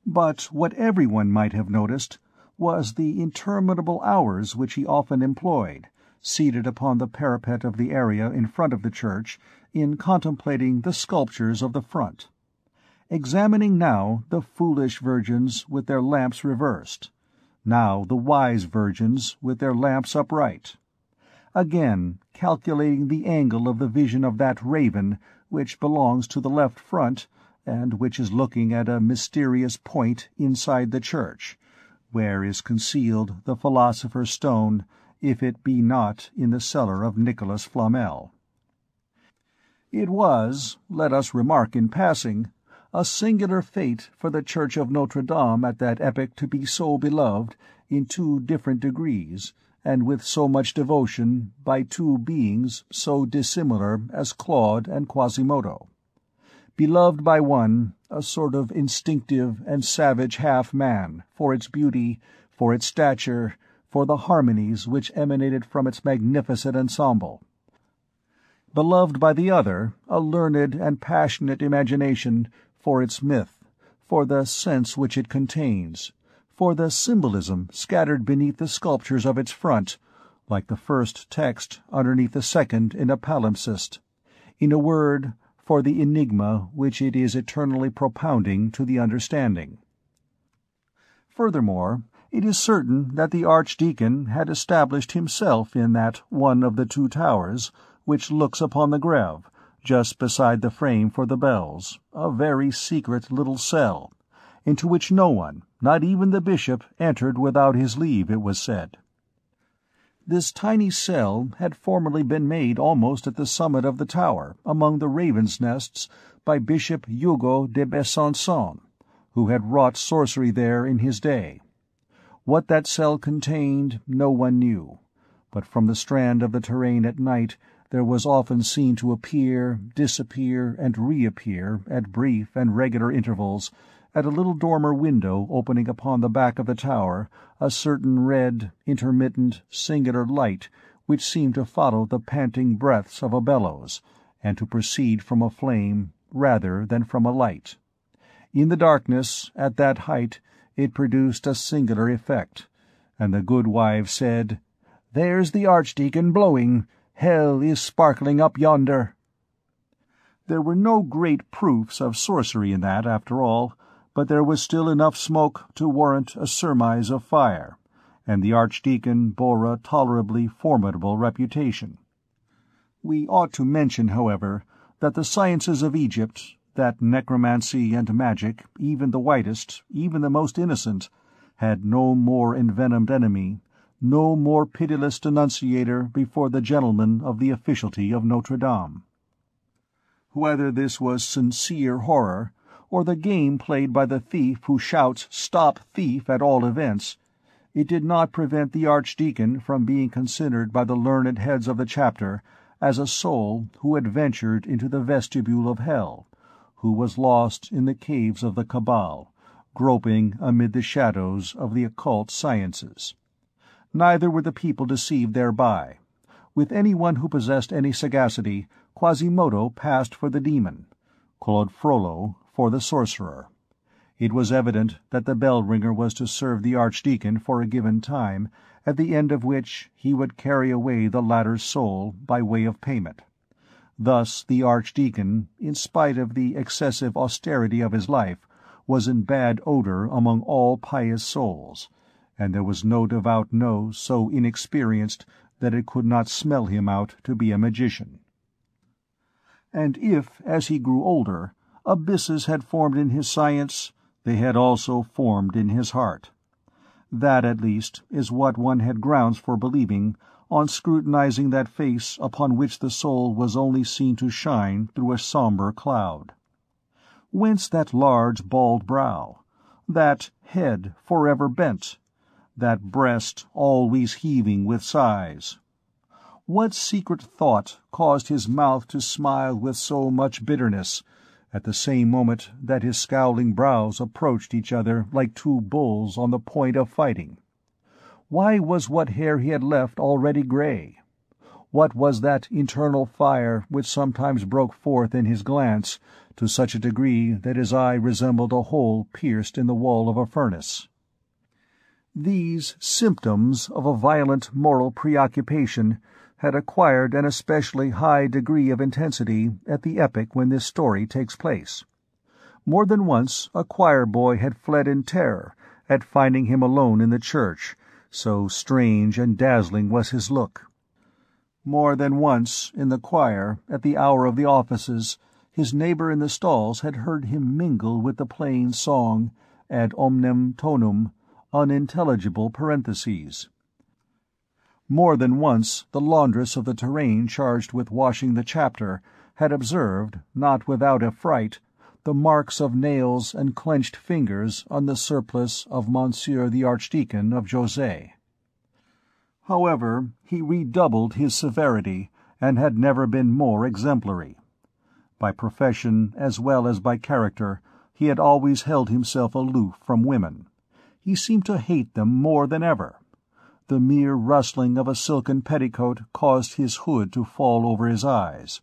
But what everyone might have noticed was the interminable hours which he often employed, seated upon the parapet of the area in front of the church, in contemplating the sculptures of the front. Examining now the foolish virgins with their lamps reversed, now the wise virgins with their lamps upright. Again, calculating the angle of the vision of that raven which belongs to the left front, and which is looking at a mysterious point inside the church, where is concealed the philosopher's stone, if it be not in the cellar of Nicholas Flamel. It was, let us remark in passing, a singular fate for the Church of Notre Dame at that epoch to be so beloved, in 2 different degrees, and with so much devotion, by 2 beings so dissimilar as Claude and Quasimodo. Beloved by one, a sort of instinctive and savage half-man, for its beauty, for its stature, for the harmonies which emanated from its magnificent ensemble. Beloved by the other, a learned and passionate imagination, for its myth, for the sense which it contains, for the symbolism scattered beneath the sculptures of its front, like the first text underneath the second in a palimpsest. In a word, for the enigma which it is eternally propounding to the understanding. Furthermore, it is certain that the Archdeacon had established himself in that one of the 2 towers which looks upon the Grève, just beside the frame for the bells, a very secret little cell, into which no one, not even the bishop, entered without his leave, it was said. This tiny cell had formerly been made almost at the summit of the tower, among the ravens' nests, by Bishop Hugo de Besançon, who had wrought sorcery there in his day. What that cell contained no one knew, but from the strand of the terrain at night there was often seen to appear, disappear, and reappear, at brief and regular intervals, at a little dormer window opening upon the back of the tower, a certain red, intermittent, singular light which seemed to follow the panting breaths of a bellows, and to proceed from a flame rather than from a light. In the darkness, at that height, it produced a singular effect, and the good wives said, "There's the Archdeacon blowing. Hell is sparkling up yonder." There were no great proofs of sorcery in that, after all, but there was still enough smoke to warrant a surmise of fire, and the Archdeacon bore a tolerably formidable reputation. We ought to mention, however, that the sciences of Egypt, that necromancy and magic, even the whitest, even the most innocent, had no more envenomed enemy, no more pitiless denunciator before the gentlemen of the officialty of Notre Dame. Whether this was sincere horror, or the game played by the thief who shouts "Stop thief!" at all events, it did not prevent the Archdeacon from being considered by the learned heads of the chapter as a soul who had ventured into the vestibule of hell, who was lost in the caves of the Cabal, groping amid the shadows of the occult sciences. Neither were the people deceived thereby. With any one who possessed any sagacity, Quasimodo passed for the demon, Claude Frollo for the sorcerer. It was evident that the bell-ringer was to serve the Archdeacon for a given time, at the end of which he would carry away the latter's soul by way of payment. Thus the Archdeacon, in spite of the excessive austerity of his life, was in bad odour among all pious souls, and there was no devout nose so inexperienced that it could not smell him out to be a magician. And if, as he grew older, abysses had formed in his science, they had also formed in his heart. That, at least, is what one had grounds for believing on scrutinizing that face upon which the soul was only seen to shine through a sombre cloud. Whence that large bald brow, that head forever bent, that breast always heaving with sighs? What secret thought caused his mouth to smile with so much bitterness, at the same moment that his scowling brows approached each other like two bulls on the point of fighting? Why was what hair he had left already grey? What was that internal fire which sometimes broke forth in his glance to such a degree that his eye resembled a hole pierced in the wall of a furnace? These symptoms of a violent moral preoccupation had acquired an especially high degree of intensity at the epoch when this story takes place. More than once a choir-boy had fled in terror at finding him alone in the church, so strange and dazzling was his look. More than once, in the choir, at the hour of the offices, his neighbour in the stalls had heard him mingle with the plain song, ad omnem tonum, unintelligible parentheses. More than once the laundress of the terrain charged with washing the chapter had observed, not without affright, the marks of nails and clenched fingers on the surplice of Monsieur the Archdeacon of Josey. However, he redoubled his severity, and had never been more exemplary. By profession as well as by character, he had always held himself aloof from women. He seemed to hate them more than ever. The mere rustling of a silken petticoat caused his hood to fall over his eyes.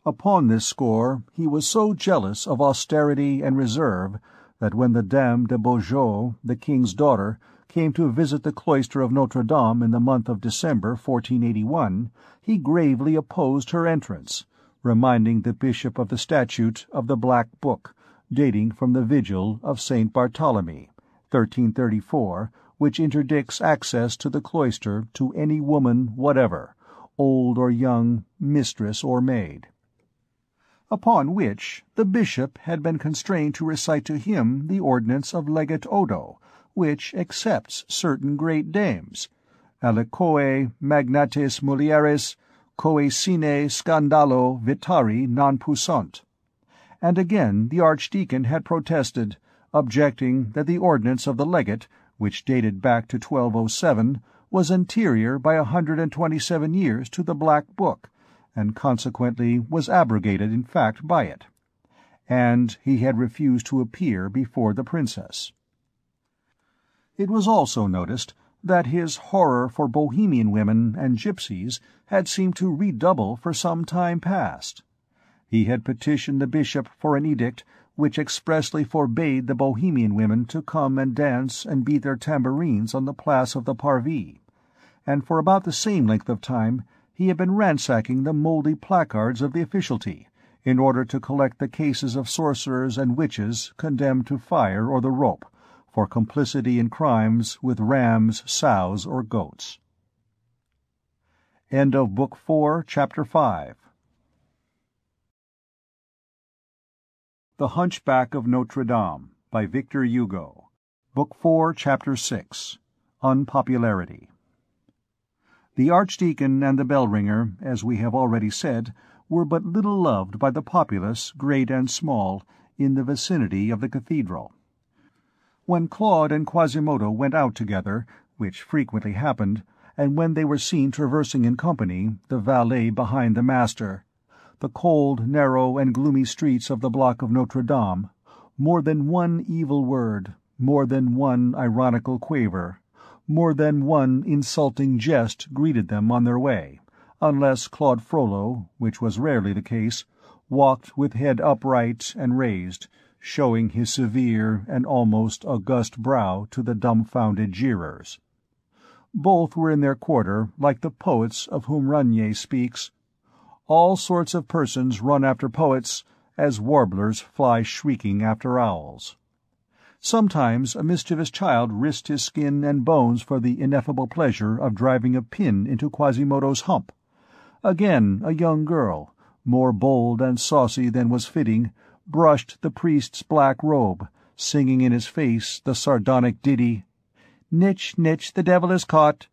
Upon this score he was so jealous of austerity and reserve that when the Dame de Beaujeu, the king's daughter, came to visit the cloister of Notre Dame in the month of December 1481, he gravely opposed her entrance, reminding the bishop of the statute of the Black Book, dating from the vigil of St. Bartholomew, 1334, which interdicts access to the cloister to any woman whatever, old or young, mistress or maid. Upon which the bishop had been constrained to recite to him the ordinance of Legate Odo, which accepts certain great dames, aliquae magnates mulieres, quae sine scandalo vitari non possunt. And again the Archdeacon had protested, objecting that the ordinance of the legate, which dated back to 1207, was anterior by 127 years to the Black Book, and consequently was abrogated in fact by it. And he had refused to appear before the princess. It was also noticed that his horror for Bohemian women and gypsies had seemed to redouble for some time past. He had petitioned the bishop for an edict which expressly forbade the Bohemian women to come and dance and beat their tambourines on the Place of the Parvis, and for about the same length of time he had been ransacking the mouldy placards of the officialty, in order to collect the cases of sorcerers and witches condemned to fire or the rope, for complicity in crimes with rams, sows, or goats. End of Book 4, Chapter 5. The Hunchback of Notre Dame, by Victor Hugo. Book 4, Chapter 6. Unpopularity. The Archdeacon and the bell-ringer, as we have already said, were but little loved by the populace, great and small, in the vicinity of the cathedral. When Claude and Quasimodo went out together, which frequently happened, and when they were seen traversing in company, the valet behind the master, the cold, narrow, and gloomy streets of the block of Notre Dame, more than one evil word, more than one ironical quaver, more than one insulting jest greeted them on their way, unless Claude Frollo, which was rarely the case, walked with head upright and raised, showing his severe and almost august brow to the dumbfounded jeerers. Both were in their quarter, like the poets of whom Regnier speaks. All sorts of persons run after poets, as warblers fly shrieking after owls. Sometimes a mischievous child risked his skin and bones for the ineffable pleasure of driving a pin into Quasimodo's hump. Again a young girl, more bold and saucy than was fitting, brushed the priest's black robe, singing in his face the sardonic ditty, "Nitch, nitch, the devil is caught."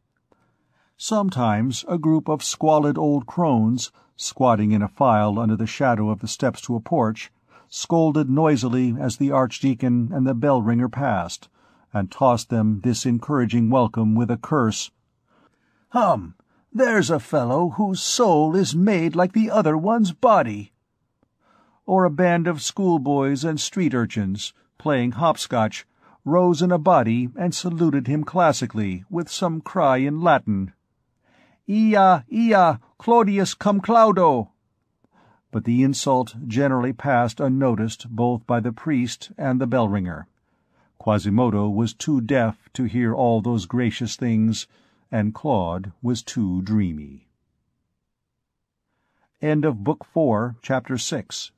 Sometimes a group of squalid old crones, squatting in a file under the shadow of the steps to a porch, scolded noisily as the archdeacon and the bell-ringer passed, and tossed them this encouraging welcome with a curse. "Hum! There's a fellow whose soul is made like the other one's body." Or a band of schoolboys and street urchins, playing hopscotch, rose in a body and saluted him classically with some cry in Latin. "Ea, ea, Claudius cum Claudo!" But the insult generally passed unnoticed both by the priest and the bell-ringer. Quasimodo was too deaf to hear all those gracious things, and Claude was too dreamy. End of Book 4, Chapter 6.